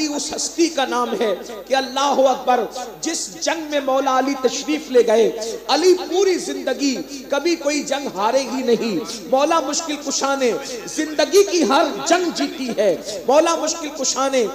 علی اس ہستی کا نام ہے کہ اللہ اکبر جس جنگ میں مولا علی تشریف لے گئے، علی پوری زندگی کبھی کوئی جنگ ہارے ہی نہیں۔ مولا مشکل کشا نے زندگی کی ہر جنگ جیتی ہے۔ مولا مشکل کشا نے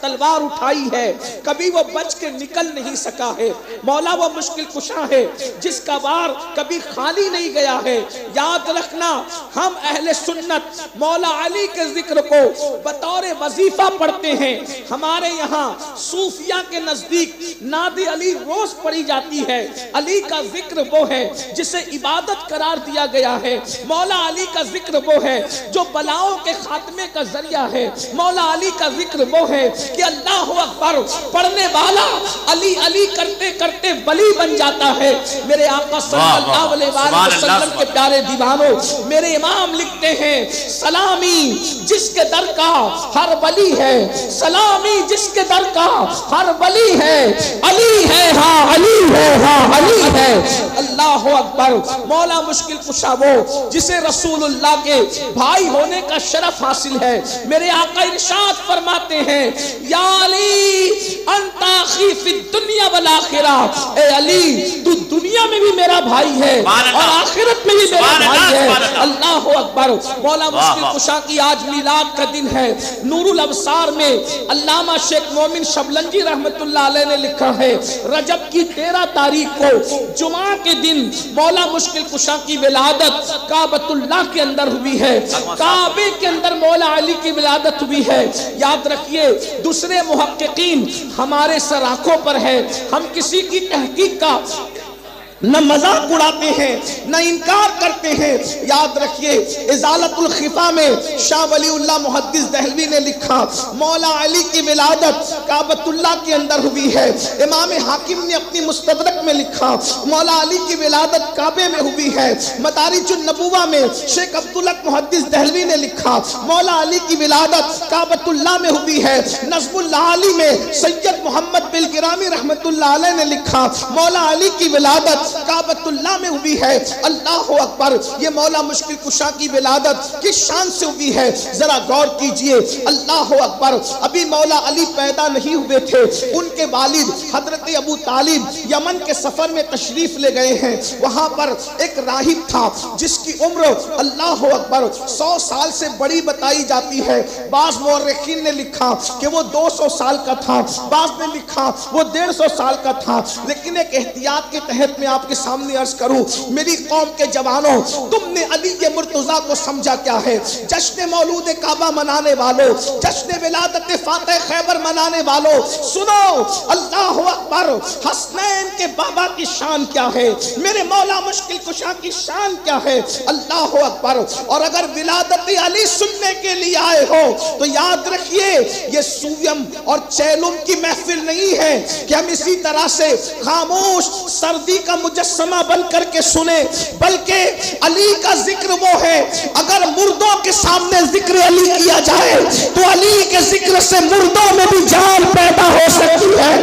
تلوار اٹھائی ہے، کبھی وہ بچ کے نکل نہیں سکا ہے۔ مولا وہ مشکل کشا ہے جس کا وار کبھی خالی نہیں گیا ہے۔ یاد رکھنا، ہم اہل سنت مولا علی کے ذکر کو بطور وظیفہ پڑھتے ہیں۔ ہمارے یہاں صوفیہ کے نزدیک ناد علی روز پڑھی جاتی ہے۔ علی کا ذکر وہ ہے جسے عبادت قرار دیا گیا ہے۔ مولا علی کا ذکر وہ ہے جو بلاؤں کے خاتمے کا ذریعہ ہے۔ مولا علی کا ذکر وہ ہے کہ اللہ اکبر پڑھنے والا علی علی کرتے کرتے ولی بن جاتا ہے۔ میرے آقا صلی اللہ علیہ وآلہ وسلم کے پیارے دیوانوں، میرے امام لکھتے ہیں سلامی جس کے در کا ہر ولی ہے، سلامی جس کے در کا ہر ولی ہے، علی ہے ہاں علی ہے ہاں علی ہے۔ اللہ اکبر، مولا مشکل کشا وہ جسے رسول اللہ کے بھائی ہونے کا شرف حاصل ہے۔ میرے آقا ارشاد فرماتے ہیں یا علی انت اخی فی الدنیا والآخرہ، اے علی تو دنیا میں بھی میرا بھائی ہے اور آخرت میں بھی میرا بھائی ہے۔ اللہ اکبر، مولا مشکل کشا کی آج میلاد کا دن ہے۔ نور الابصار میں علامہ شیخ مومن شبلنجی رحمت اللہ علیہ نے لکھا ہے رجب کی 13 تاریخ کو جمعہ کے دن مولا مشکل کشا کی ولادت کعبۃ اللہ کے اندر ہوئی ہے۔ کعبے کے اندر مولا علی کی ولادت ہوئی ہے۔ یاد رکھیے، دوسرے محققین ہمارے سر آنکھوں پر ہے، ہم کسی کی تحقیق کا نہ مذاق اڑاتے ہیں نہ انکار کرتے ہیں۔ یاد رکھیے، ازالت الخفا میں شاہ ولی اللہ محدث دہلوی نے لکھا مولا علی کی ولادت کعبۃ اللہ کے اندر ہوئی ہے۔ امام حاکم نے اپنی مستدرک میں لکھا مولا علی کی ولادت کعبے میں ہوئی ہے۔ مدارج النبوہ میں شیخ عبدالحق محدث دہلوی نے لکھا مولا علی کی ولادت کعبۃ اللہ میں ہوئی ہے۔ نظم اللہ علی میں سید محمد بالگرامی رحمت اللہ علیہ نے لکھا مولا علی کی ولادت کعبۃ اللہ میں ہوئی ہے۔ اللہ اکبر، یہ مولا مشکل کشا کی ولادت کس شان سے ہوئی ہے ذرا غور کیجئے۔ اللہ اکبر، ابھی مولا علی پیدا نہیں ہوئے تھے، ان کے والد حضرت ابو طالب یمن کے سفر میں تشریف لے گئے ہیں۔ وہاں پر ایک راہب تھا جس کی عمر اللہ اکبر 100 سال سے بڑی بتائی جاتی ہے۔ بعض مورخین نے لکھا کہ وہ 200 سال کا تھا، بعض نے لکھا وہ 150 سال کا تھا، لیکن ایک احتیاط کے تحت میں آپ کے سامنے عرض کروں، میری قوم کے جوانوں، تم نے علی مرتضیٰ کو سمجھا کیا ہے؟ جشن مولود کعبہ منانے والوں، جشن ولادت فاتح خیبر منانے والوں، سنو، اللہ اکبر، حسنین کے بابا کی شان کیا ہے، میرے مولا مشکل کشا کی شان کیا ہے، اللہ اکبر۔ اور اگر ولادت علی سننے کے لیے آئے ہو تو یاد رکھیے، یہ سویم اور چیلم کی محفل نہیں ہے کہ ہم اسی طرح سے خاموش سردی کا مجسمہ بن کر کے سنیں، بلکہ علی کا ذکر وہ ہے، اگر مردوں کے سامنے ذکر علی کیا جائے تو علی کے ذکر سے مردوں میں بھی جان پیدا ہو سکتی ہے۔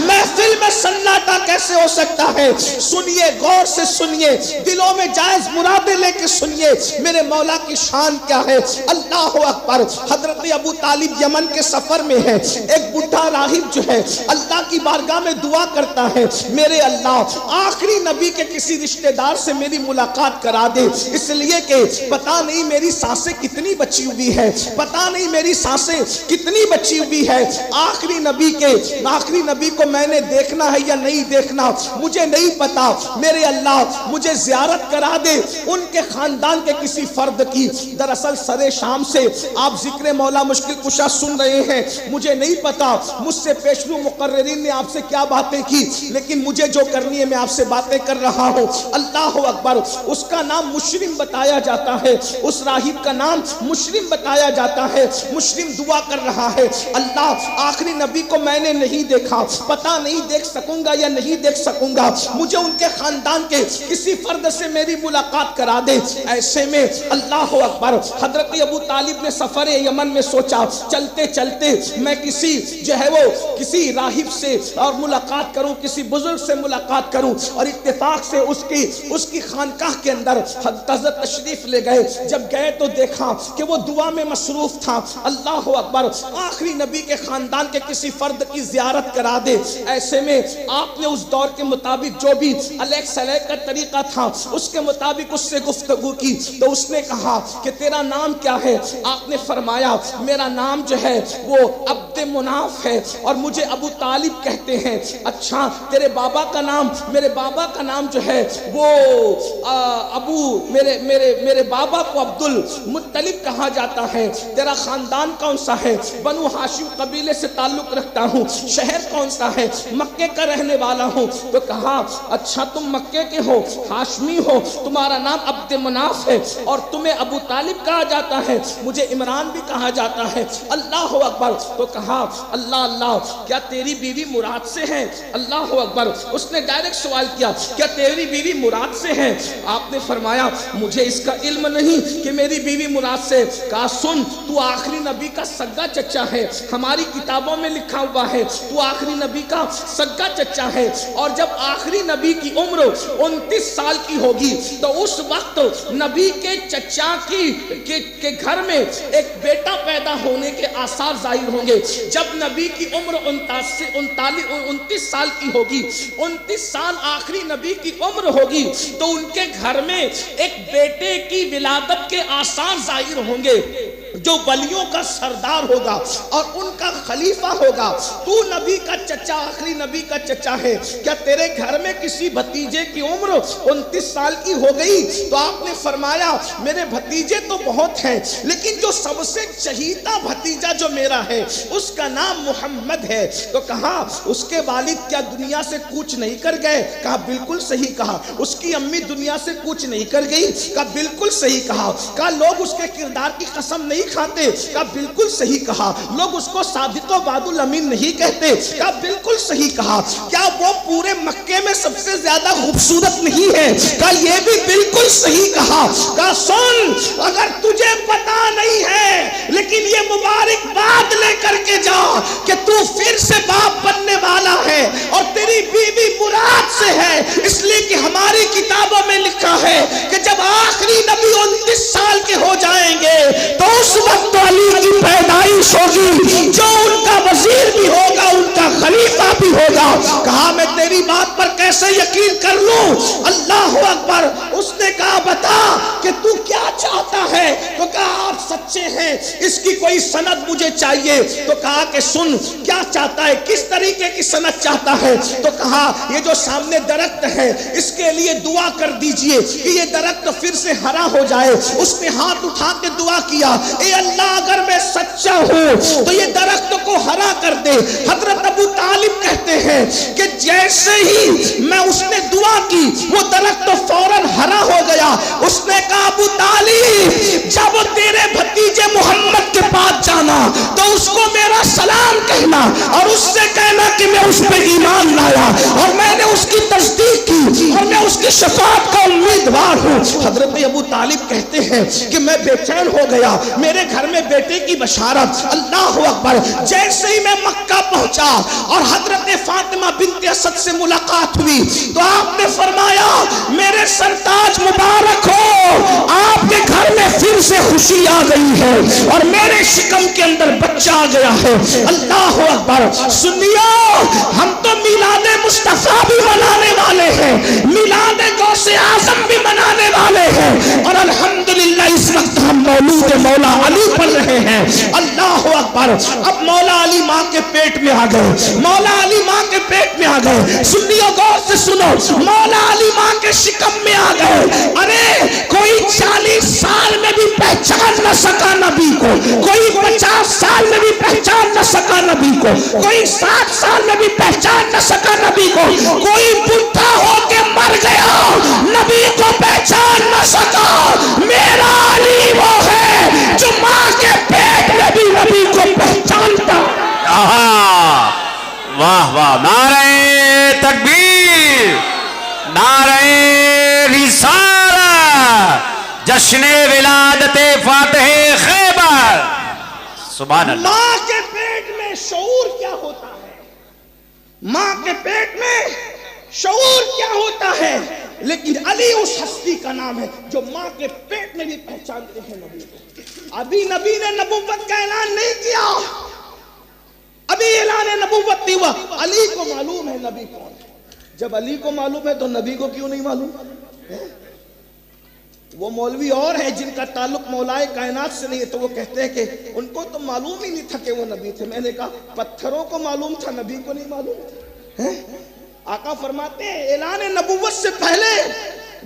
محفل میں سناٹا کیسے ہو سکتا ہے؟ سنیے، غور سے سنیے، دلوں میں جائز مرادیں لے کے سنیے، میرے مولا کی شان کیا ہے۔ اللہ اکبر، حضرت ابو طالب یمن کے سفر میں ہے، ایک بڈھا راہب جو ہے اللہ کی بارگاہ میں دعا کرتا ہے، میرے اللہ آخری نبی کے کسی رشتہ دار سے میری ملاقات کرا دے، اس لیے کہ پتہ نہیں میری سانسیں کتنی بچی ہوئی ہے، پتہ نہیں میری سانسیں کتنی بچی ہوئی ہے، آخری نبی کو میں نے دیکھنا ہے یا نہیں دیکھنا مجھے نہیں پتا، میرے اللہ مجھے زیارت کرا دے ان کے خاندان کے کسی فرد کی۔ دراصل سر شام سے آپ ذکر مولا مشکل کشا سن رہے ہیں، مجھے نہیں پتا مجھ سے پیشرو مقررین نے آپ سے کیا باتیں کی، لیکن مجھے جو کرنی ہے میں آپ سے باتیں کر رہا ہوں۔ اللہ اکبر، اس کا نام مشرم بتایا جاتا ہے، اس راہب کا نام مشرم بتایا جاتا ہے۔ مشرم دعا کر رہا ہے، اللہ آخری نبی کو میں نے نہیں دیکھا، پتہ نہیں دیکھ دیکھ سکوں گا یا نہیں دیکھ سکوں گا, مجھے ان کے خاندان کے کسی فرد سے میری ملاقات کرا دے. ایسے میں اللہ اکبر, حضرت ابو طالب نے سفر یمن میں سوچا چلتے چلتے میں کسی جو ہے وہ کسی راہب سے اور ملاقات کروں, کسی بزرگ سے ملاقات کروں, اور اتفاق سے اس کی خانقاہ کے اندر حضرت تشریف لے گئے. جب گئے تو دیکھا کہ وہ دعا میں مصروف تھا. اللہ اکبر, آخری نبی کے خاندان کے کسی فرد کی زیارت کرا دے. ایسے میں آپ نے اس دور کے مطابق جو بھی علیہ سلیک کا طریقہ تھا اس کے مطابق اس سے گفتگو کی. تو اس نے کہا کہ تیرا نام کیا ہے؟ آپ نے فرمایا میرا نام جو ہے وہ عبد مناف ہے اور مجھے ابو طالب کہتے ہیں. اچھا تیرے بابا کا نام؟ میرے بابا کا نام جو ہے وہ میرے بابا کو عبد المطلب کہا جاتا ہے. تیرا خاندان کون سا ہے؟ بنو ہاشم قبیلے سے تعلق رکھتا ہوں. شہر کون سا ہے؟ مکے کا رہنے والا ہوں. تو کہا اچھا تم مکے کے ہو, ہاشمی ہو, تمہارا نام عبد مناف ہے اور تمہیں ابو طالب کہا جاتا ہے, مجھے عمران بھی کہا جاتا ہے. اللہ اکبر. تو کہا اللہ اللہ, کیا تیری بیوی مراد سے ہے؟ اللہ اکبر. اس نے ڈائریکٹ سوال کیا کیا تیری بیوی مراد سے ہے؟ آپ نے فرمایا مجھے اس کا علم نہیں کہ میری بیوی مراد سے. کہا سن, تو آخری نبی کا سگا چچا ہے, ہماری کتابوں میں لکھا ہوا ہے تو آخری نبی کا سگا چچا ہے, اور جب آخری نبی کی عمر 29 سال کی ہوگی تو اس وقت نبی کے چچا کے گھر میں ایک بیٹا پیدا ہونے کے آثار ظاہر ہوں گے. جب نبی کی عمر 29 سال کی ہوگی, 29 سال آخری نبی کی عمر ہوگی, تو ان کے گھر میں ایک بیٹے کی ولادت کے آثار ظاہر ہوں گے جو ولیوں کا سردار ہوگا اور ان کا خلیفہ ہوگا. تو نبی کا چچا, آخری نبی کا چچا ہے, کیا تیرے گھر میں کسی بھتیجے کی عمر 29 سال کی ہو گئی؟ تو آپ نے فرمایا میرے بھتیجے تو بہت ہیں لیکن جو سب سے چہیتا بھتیجا جو میرا ہے اس کا نام محمد ہے. تو کہا اس کے والد کیا دنیا سے کوچ نہیں کر گئے؟ کہا بالکل صحیح کہا. اس کی امی دنیا سے کوچ نہیں کر گئی؟ کہا بالکل صحیح کہا. کہا لوگ اس کے کردار کی قسم نہیں کھاتے؟ کہا بالکل صحیح کہا. لوگ اس کو صادق و وعد الامین نہیں کہتے؟ کہا بالکل صحیح کہا. کیا وہ پورے مکے میں سب سے زیادہ خوبصورت نہیں ہے؟ کہا یہ بھی بالکل صحیح کہا. کہا سن, اگر تجھے پتا نہیں ہے لیکن یہ مبارک بات لے کر کے جا کہ تو پھر سے باپ بننے والا ہے اور تیری بیوی مراد سے ہے, اس لیے کہ ہماری کتابوں میں لکھا ہے کہ جب آخری نبی 29 سال کے ہو جائیں گے تو اس وقت علی کی پیدائش ہوگی, جو ان کا وزیر بھی ہوگا ان کا خلیفہ بھی ہوگا. کہا میں تیری بات پر کیسے یقین کر لوں؟ اللہ اکبر. اس نے کہا بتا کہ تو کیا چاہتا ہے؟ تو کہا آپ سچے ہیں, اس کی کوئی سند مجھے چاہیے. تو کہا کہ سن کیا چاہتا ہے, کس طریقے کی سند چاہتا ہے؟ تو کہا یہ جو سامنے درخت ہے اس کے لیے دعا کر دیجئے کہ یہ درخت پھر سے ہرا ہو جائے. اس نے ہاتھ اٹھا کے دعا کیا, اے اللہ اگر میں سچا ہوں تو یہ درخت کو ہرا کر دے. حضرت ابو طالب کہتے ہیں کہ جیسے ہی میں اس نے دعا کی وہ درخت فوراً ہرا ہو گیا. اس نے کہا ابو طالب جب تیرے بھتیجے محمد کے پاس جانا تو اس کو میرا سلام کہنا اور اس سے کہنا کہ میں اس پہ ایمان لایا اور میں نے اس کی تصدیق کی اور میں اس کی شفاعت کا امیدوار ہوں. حضرت ابو طالب کہتے ہیں کہ میں بے چین ہو گیا, میرے گھر میں بیٹے کی بشارت. اللہ اکبر. جیسے ہی میں مکہ پہنچا اور حضرت فاطمہ بنت اسد سے ملاقات ہوئی تو آپ نے فرمایا میرے سرتاج مبارک ہو, آپ کے گھر میں پھر سے خوشی آ گئی ہے اور میرے شکم کے اندر بچہ آ گیا ہے. اللہ اکبر. سنیو, ہم تو میلاد مصطفیٰ بھی منانے والے ہیں, میلاد غوث اعظم بھی منانے والے ہیں, اور الحمدللہ اس وقت ہم مولود مولا علی پڑھ رہے ہیں. اللہ اکبر. اب مولا علی ماں کے پیٹ میں آ گئے, مولا علی ماں کے پیٹ میں آ گئے. سنیو غور سے سنو, مولا علی ماں کے شکم میں آ گئے. ارے کوئی 40 سال میں بھی پہچان نہ سکا نبی کو, کوئی 50 سال میں بھی پہچان نہ سکا نبی کو, کوئی 60 سال میں بھی پہچان نہ سکا نبی کو, کوئی بڈھا ہو کے مر گیا نبی کو پہچان نہ سکا. میرا علی وہ ہے جو ماں کے پیٹ میں بھی نبی کو پہچانتا. واہ واہ, نعرہ تکبیر، نعرہ رسالت، جشن ولادت فاتح خیبر. سبحان اللہ. ماں کے پیٹ میں شعور کیا ہوتا ہے؟ ماں کے پیٹ میں شعور کیا ہوتا ہے؟ لیکن علی اس ہستی کا نام ہے جو ماں کے پیٹ میں بھی پہچانتے ہیں نبی کو. ابھی نبی نے نبوت کا اعلان نہیں کیا، ابھی اعلان نبوت نہیں ہوا. علی کو معلوم ہے نبی کون ہے. جب علی کو معلوم ہے تو نبی کو کیوں نہیں معلوم؟ وہ مولوی اور ہیں جن کا تعلق مولائے کائنات سے نہیں ہے تو وہ کہتے ہیں کہ ان کو تو معلوم ہی نہیں تھا کہ وہ نبی تھے. میں نے کہا پتھروں کو معلوم تھا، نبی کو نہیں معلوم تھا. آقا فرماتے ہیں اعلان نبوت سے پہلے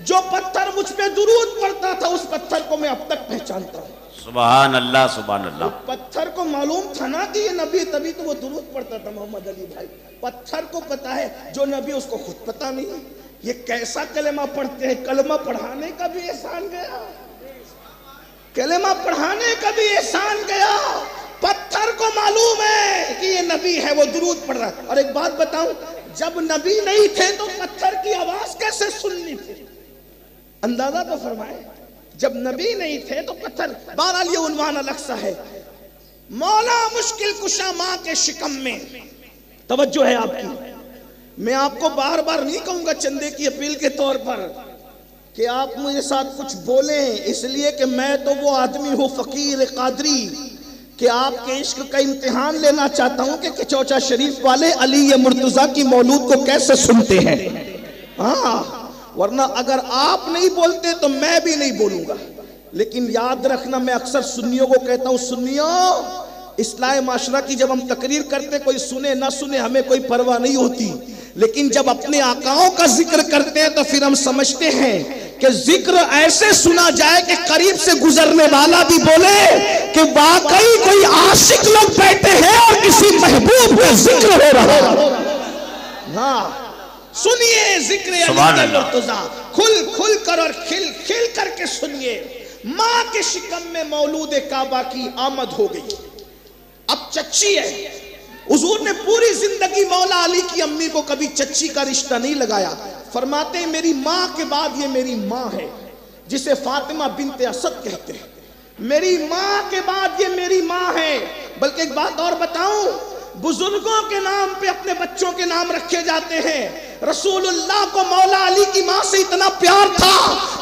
جو پتھر مجھ پہ درود پڑتا تھا اس پتھر کو میں اب تک پہچانتا ہوں. سبحان اللہ سبحان اللہ. پتھر کو معلوم تھا نا کہ یہ نبی، تبھی تو وہ درود پڑتا تھا. محمد علی بھائی پتھر کو پتا ہے، جو نبی اس کو خود پتا نہیں. یہ کیسا کلمہ پڑھتے ہیں؟ کلمہ پڑھانے کا بھی احسان گیا، کلمہ پڑھانے کا بھی احسان گیا. پتھر کو معلوم ہے کہ یہ نبی ہے، وہ درود پڑھ رہا ہے. اور ایک بات بتاؤں، جب نبی نہیں تھے تو پتھر کی آواز کیسے سننی تھی؟ اندازہ تو فرمائے. جب نبی نہیں تھے تو پتھر. بہرحال یہ عنوان الگ سا ہے. مولا مشکل کشا ماں کے شکم میں. توجہ ہے آپ کی. میں آپ کو بار بار نہیں کہوں گا چندے کی اپیل کے طور پر کہ آپ مجھے ساتھ کچھ بولیں، اس لیے کہ میں تو وہ آدمی ہوں فقیر قادری کہ آپ کے عشق کا امتحان لینا چاہتا ہوں کہ چوچا شریف والے علی مرتضیٰ کی مولود کو کیسے سنتے ہیں. ہاں، ورنہ اگر آپ نہیں بولتے تو میں بھی نہیں بولوں گا. لیکن یاد رکھنا، میں اکثر سنیوں کو کہتا ہوں، سنیوں اصلاح معاشرہ کی جب ہم تقریر کرتے کوئی سنے نہ سنے ہمیں کوئی پرواہ نہیں ہوتی، لیکن جب اپنے آقاؤں کا ذکر کرتے ہیں تو پھر ہم سمجھتے ہیں کہ ذکر ایسے سنا جائے کہ قریب سے گزرنے والا بھی بولے کہ واقعی کوئی عاشق لوگ بیٹھے ہیں اور کسی محبوب کا ذکر ہو رہا ہے. ہاں سنیے ذکر علی مرتضیٰ، کھل کھل کر اور کھل کھل کر کے سنیے. ماں کے شکم میں مولود کعبہ کی آمد ہو گئی. اب چچی ہے. حضور نے پوری زندگی مولا علی کی امی کو کبھی چچی کا رشتہ نہیں لگایا. فرماتے ہیں میری ماں کے بعد یہ میری ماں ہے، جسے فاطمہ بنت اسد کہتے ہیں. میری ماں کے بعد یہ میری ماں ہے. بلکہ ایک بات اور بتاؤں، بزرگوں کے نام پہ اپنے بچوں کے نام رکھے جاتے ہیں. رسول اللہ کو مولا علی کی ماں سے اتنا پیار تھا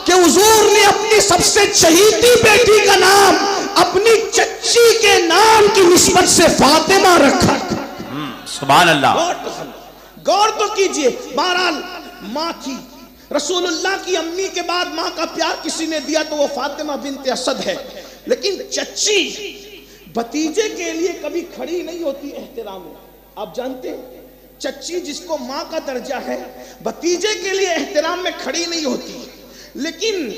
کہ حضور نے اپنی سب سے چہیتی بیٹی کا نام اپنی چچی کے نام کی نسبت سے فاطمہ رکھا. سبحان اللہ. غور تو کیجئے. بہرحال ماں تھی. رسول اللہ کی امی کے بعد ماں کا پیار کسی نے دیا تو وہ فاطمہ بنت اسد ہے. لیکن چچی بھتیجے کے لیے کبھی کھڑی نہیں ہوتی احترام میں. آپ جانتے ہیں چچی جس کو ماں کا درجہ ہے بھتیجے کے لیے احترام میں کھڑی نہیں ہوتی. لیکن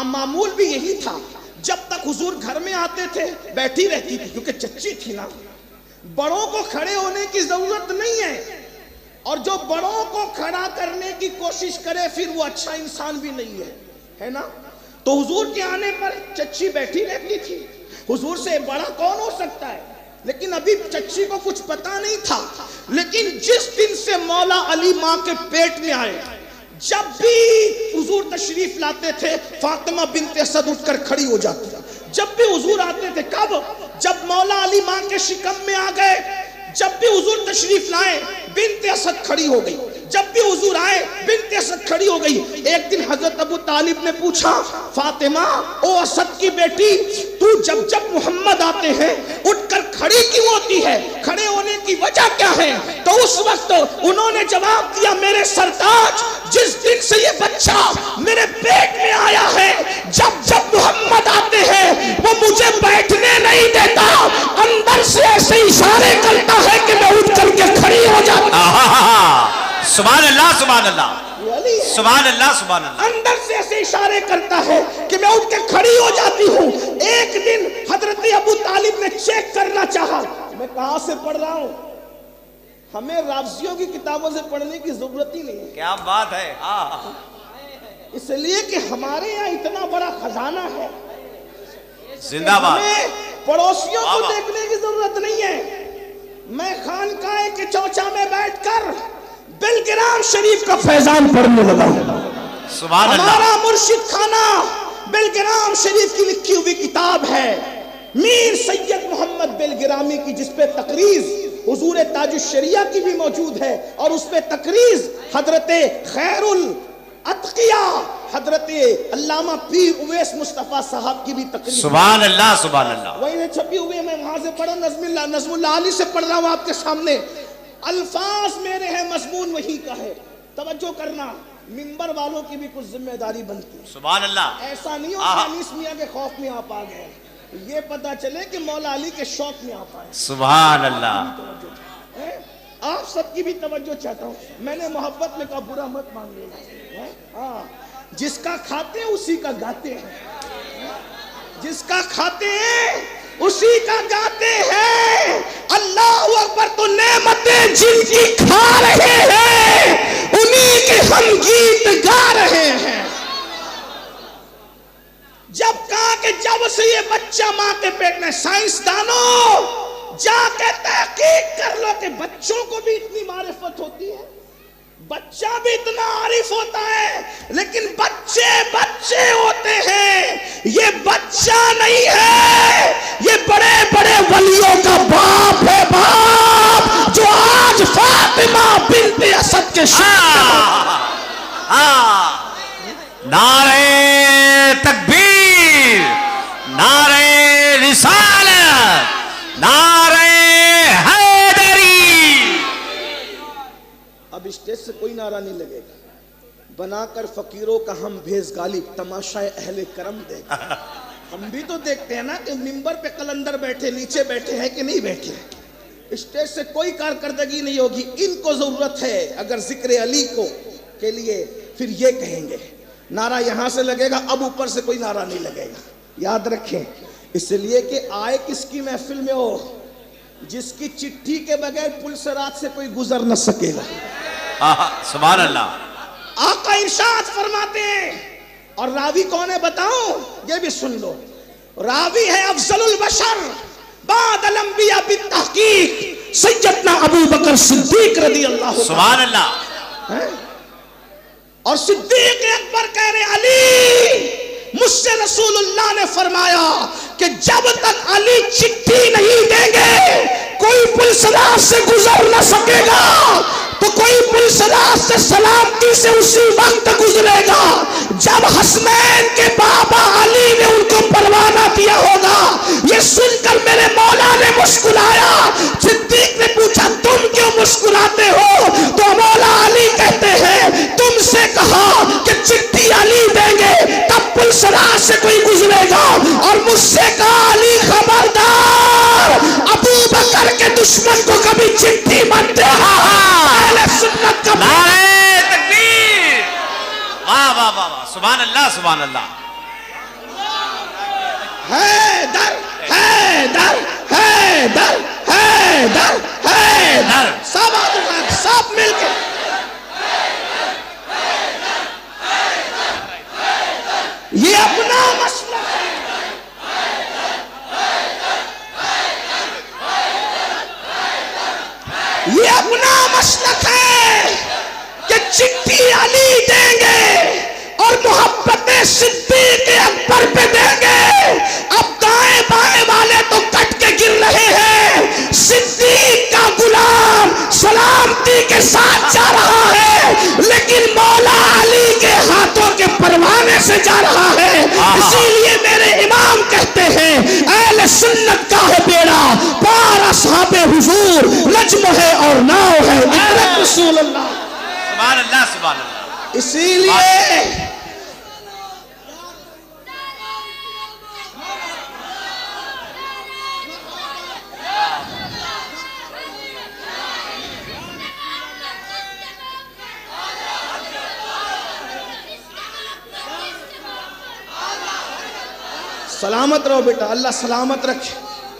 معمول بھی یہی تھا، جب تک حضور گھر میں آتے تھے بیٹھی رہتی تھی کیونکہ چچی تھی نا. بڑوں کو کھڑے ہونے کی ضرورت نہیں ہے، اور جو بڑوں کو کھڑا کرنے کی کوشش کرے پھر وہ اچھا انسان بھی نہیں ہے نا. تو حضور کے آنے پر چچی بیٹھی رہتی تھی. حضور سے بڑا کون ہو سکتا ہے؟ لیکن ابھی چچی کو کچھ پتا نہیں تھا. لیکن جس دن سے مولا علی ماں کے پیٹ میں آئے، جب بھی حضور تشریف لاتے تھے فاطمہ بنت اسد اٹھ کر کھڑی ہو جاتی. جب بھی حضور آتے تھے، کب؟ جب مولا علی ماں کے شکم میں آ گئے، جب بھی حضور تشریف لائے بنت اسد کھڑی ہو گئی. جب بھی حضور آئے بنت اسد کھڑی ہو گئی. ایک دن حضرت ابو طالب نے پوچھا، فاطمہ او اسد کی بیٹی، تو جب جب محمد آتے ہیں اٹھ کر کھڑی کیوں ہوتی ہے؟ کھڑے ہونے کی وجہ کیا ہے؟ تو اس وقت انہوں نے جواب دیا، میرے سرتاج، جس دن سے یہ بچہ میرے پیٹ میں آیا ہے، جب جب محمد آتے ہیں وہ مجھے بیٹھنے نہیں دیتا، اندر سے ایسے اشارے کرتا ہے کہ میں اٹھ کر کے کھڑی ہو جاتا. سبحان اللہ سبحان اللہ سبحان اللہ سبحان اللہ. اندر سے ایسے اشارے کرتا ہے کہ میں اٹھ کے کھڑی ہو جاتی ہوں. ایک دن حضرت ابو طالب نے چیک کرنا چاہا، میں کہاں سے پڑھ رہا ہوں. ہمیں رافضیوں کی کتابوں سے پڑھنے کی ضرورت ہی نہیں ہے. کیا بات ہے. اس لیے کہ ہمارے یہاں اتنا بڑا خزانہ ہے، زندہ باد. ہمیں پڑوسیوں کو دیکھنے کی ضرورت نہیں ہے. میں خانقاہ کے چوچا میں بیٹھ کر بلگرام شریف کا فیضان پڑھنے لگا ہوں. سبحان اللہ. ہمارا مرشد خانہ بلگرام شریف کی لکھی ہوئی کتاب ہے میر سید محمد بلگرامی کی، جس پہ تقریض حضور تاج الشریعہ کی بھی موجود ہے، اور اس پہ تقریض حضرت خیر الاتقیاء حضرت علامہ پیر اویس مصطفیٰ صاحب کی بھی تقریض. سبحان اللہ سبحان اللہ. وہی چھپی ہوئی ہے، میں وہاں سے پڑھا، نظم اللہ علی سے پڑھ رہا ہوں آپ کے سامنے. الفاظ میرے ہیں، مضمون وہی کا ہے. توجہ کرنا، منبر والوں کی بھی کچھ ذمہ داری بنتی ہے. سبحان اللہ. ایسا نہیں ہو کہ انیس میاں کے خوف میں آپ آ گئے، یہ پتا چلے کہ مولا علی کے شوق میں آپ آئے. سبحان اللہ. آپ سب کی بھی توجہ چاہتا ہوں. میں نے محبت میں کہا برا مت مان لینا. ہاں، جس کا کھاتے ہیں اسی کا گاتے ہیں، جس کا کھاتے ہیں اسی کا گاتے ہیں. اللہ اکبر. تو نعمتیں جن کی کھا رہے ہیں انہی کے ہم گیت گا رہے ہیں. جب کہا کہ جب سے یہ بچہ ماں کے پیٹ میں، سائنسدانوں جا کے تحقیق کر لو کہ بچوں کو بھی اتنی معرفت ہوتی ہے، بچہ بھی اتنا عارف ہوتا ہے، لیکن بچے بچے ہوتے ہیں. یہ بچہ نہیں ہے، یہ بڑے بڑے ولیوں کا باپ ہے. باپ جو آج فاطمہ بنت اسد کے نعرہ تکبیر، نعرہ رسالت، نعرہ حیدری. اب اسٹیج سے کوئی نعرہ نہیں لگے گا. بنا کر فقیروں کا ہم بھیس غالب، تماشائے اہل کرم دے گا. ہم بھی تو دیکھتے ہیں نا کہ منبر پہ قلندر بیٹھے، نیچے بیٹھے ہیں کہ نہیں بیٹھے. اسٹیج سے کوئی کارکردگی نہیں ہوگی. ان کو ضرورت ہے اگر ذکر علی کو کے لیے پھر یہ کہیں گے. نعرہ یہاں سے لگے گا، اب اوپر سے کوئی نعرہ نہیں لگے گا. یاد رکھیں، اس لیے کہ آئے کس کی محفل میں ہو، جس کی چٹھی کے بغیر پل صراط سے کوئی گزر نہ سکے گا. سبحان اللہ. آقا ارشاد فرماتے ہیں، اور راوی کون ہے بتاؤں؟ یہ بھی سن لو. راوی ہے افضل البشر بعد الانبیاء بالتحقیق سیدنا ابو بکر صدیق رضی اللہ. سبحان اللہ. اور صدیق اکبر کہہ رہے علی، مجھ سے رسول اللہ نے فرمایا کہ جب تک علی چٹھی نہیں دیں گے کوئی پل صراط سے گزر نہ سکے گا. تو کوئی پل صراط سے سلامتی سے اسی وقت گزرے گا جب حسنین کے بابا علی نے ان کو پروانہ دیا ہوگا. یہ سن کر میرے مولا نے مسکرایا. صدیق نے پوچھا تم کیوں مسکراتے ہو؟ تو مولا علی کہتے ہیں تم سے کہا کہ چٹھی علی دیں گے تب پل صراط سے کوئی گزرے گا، اور مجھ سے کہا علی خبردار ابو بکر کے دشمن کو کبھی چٹھی مت دے. سنت کا نعرہ تکبیر. واہ واہ واہ واہ. سبحان اللہ سبحان اللہ. حیدر حیدر حیدر حیدر حیدر. سب مل کے یہ اپنا مسئلہ ہے. یہ اپنا مسلک ہے کہ چٹھی علی دیں گے اور محبت صدیق اکبر پہ دیں گے. اب دائیں بائیں والے تو کٹ کے گر رہے ہیں. صدیق کا غلام سلامتی کے ساتھ جا رہا ہے لیکن مولا علی کے ہاتھوں کے پروانے سے جا رہا ہے. اسی لیے میرے امام کہتے ہیں اہل سنت کا ہے بیڑا پار اصحاب حضور نجم ہے اور ناؤ ہے رسول اللہ. سبحان اللہ سبحان اللہ. اسی لیے سلامت رہو بیٹا، اللہ سلامت رکھے،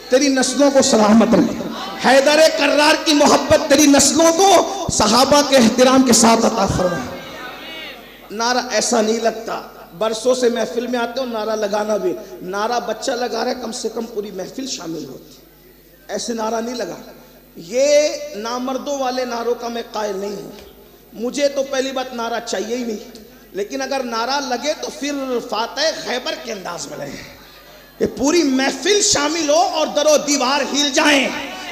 تیری نسلوں کو سلامت رکھے. حیدر کرار کی محبت تیری نسلوں کو صحابہ کے احترام کے ساتھ عطا فرمائے. نعرہ ایسا نہیں لگتا، برسوں سے محفل میں آتے ہو نعرہ لگانا بھی، نعرہ بچہ لگا رہا ہے کم سے کم پوری محفل شامل ہوتی. ایسے نعرہ نہیں لگا. یہ نامردوں والے نعروں کا میں قائل نہیں ہوں. مجھے تو پہلی بات نعرہ چاہیے ہی نہیں، لیکن اگر نعرہ لگے تو پھر فاتح خیبر کے انداز میں لیں کہ پوری محفل شامل ہو اور در و دیوار ہل جائیں۔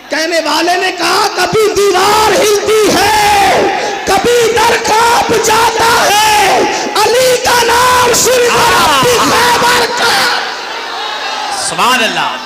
کہنے والے نے کہا کبھی دیوار ہلتی ہے، کبھی در کانپ جاتا ہے، علی کا نام سن کر اپنی خیبر کا۔ سبحان اللہ۔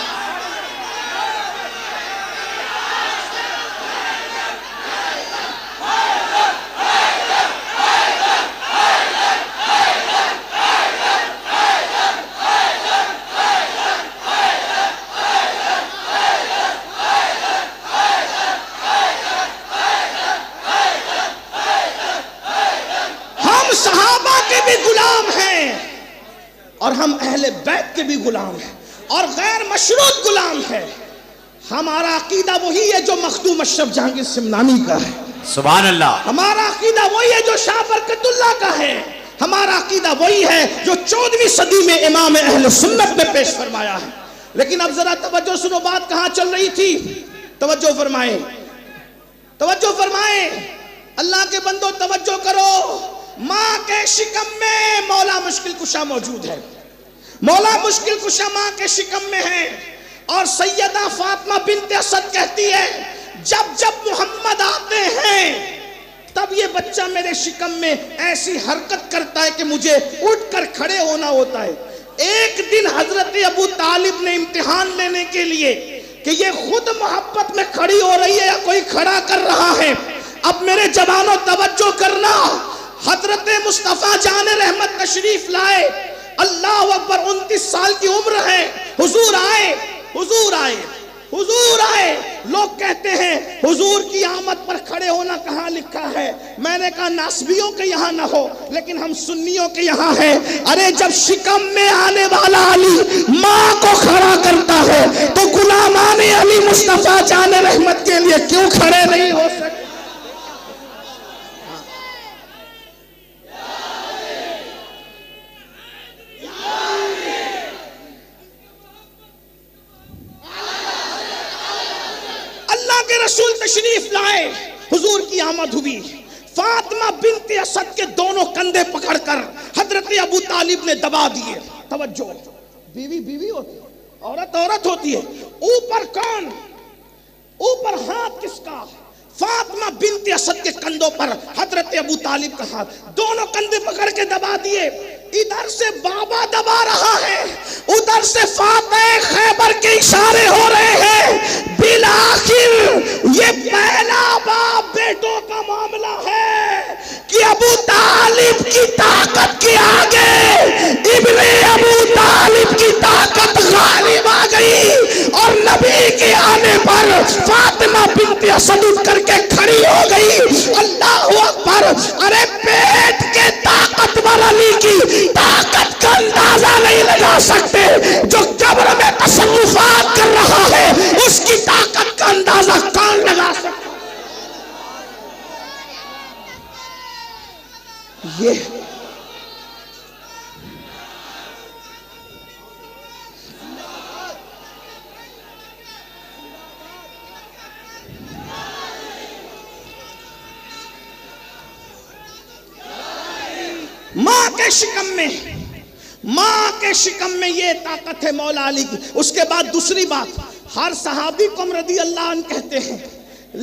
اور ہم اہل بیت کے بھی غلام ہیں اور غیر مشروط غلام ہیں۔ ہمارا عقیدہ وہی ہے جو مخدوم اشرف جہانگیر سمنانی کا ہے، سبحان اللہ۔ ہمارا عقیدہ وہی ہے جو شاہ برکت اللہ کا ہے، ہمارا عقیدہ وہی ہے جو 14ویں صدی میں امام اہل سنت نے پیش فرمایا ہے۔ لیکن اب ذرا توجہ سنو، بات کہاں چل رہی تھی؟ توجہ فرمائیں، توجہ فرمائیں، اللہ کے بندو توجہ کرو۔ ماں کے شکم میں مولا مشکل کشا موجود ہے، مولا مشکل کشا ماں کے شکم میں ہے، اور سیدہ فاطمہ بنت اسد کہتی ہے جب جب محمد آتے ہیں تب یہ بچہ میرے شکم میں ایسی حرکت کرتا ہے کہ مجھے اٹھ کر کھڑے ہونا ہوتا ہے۔ ایک دن حضرت ابو طالب نے امتحان لینے کے لیے کہ یہ خود محبت میں کھڑی ہو رہی ہے یا کوئی کھڑا کر رہا ہے، اب میرے جوانوں توجہ کرنا، حضرت مصطفیٰ جان رحمت تشریف لائے، اللہ اکبر، 29 سال کی عمر ہے، حضور آئے، حضور آئے، حضور آئے۔ لوگ کہتے ہیں حضور کی آمد پر کھڑے ہونا کہاں لکھا ہے؟ میں نے کہا ناسبیوں کے یہاں نہ ہو لیکن ہم سنیوں کے یہاں ہے۔ ارے جب شکم میں آنے والا علی ماں کو کھڑا کرتا ہے تو غلامان علی مصطفیٰ جان رحمت کے لیے کیوں کھڑے نہیں ہو سکتے؟ رسول تشریف لائے، حضور کی آمد ہوئی، فاطمہ بنت اسد کے دونوں کندھے پکڑ کر حضرت ابو طالب نے دبا دیے۔ توجہ، بیوی بیوی ہوتی ہے، عورت عورت ہوتی ہے، اوپر کون؟ اوپر ہاتھ کس کا؟ فاطمہ بنت اسد کے کندھوں پر حضرت ابو طالب کا ہاتھ، دونوں کندھے پکڑ کے دبا دیے۔ ادھر سے بابا دبا رہا ہے، ادھر سے فاتح خیبر کے اشارے ہو رہے ہیں۔ بالآخر یہ پہلا باپ بیٹوں کا معاملہ ہے کہ ابو طالب کی طاقت کے آگے ابن ابو طالب کی طاقت غالب آ گئی اور نبی کے آنے پر فاطمہ بنت اسد اٹھ کر کے کھڑی ہو گئی۔ اللہ اکبر! ارے پیٹ کے طاقتور علی کی طاقت کا اندازہ نہیں لگا سکتے، جو قبر میں تصرفات کر رہا ہے اس کی طاقت کا اندازہ کون لگا سکتا؟ یہ ماں کے شکم میں، ماں کے شکم میں یہ طاقت ہے مولا علی کی۔ اس کے بعد دوسری بات، ہر صحابی کو رضی اللہ عنہ کہتے ہیں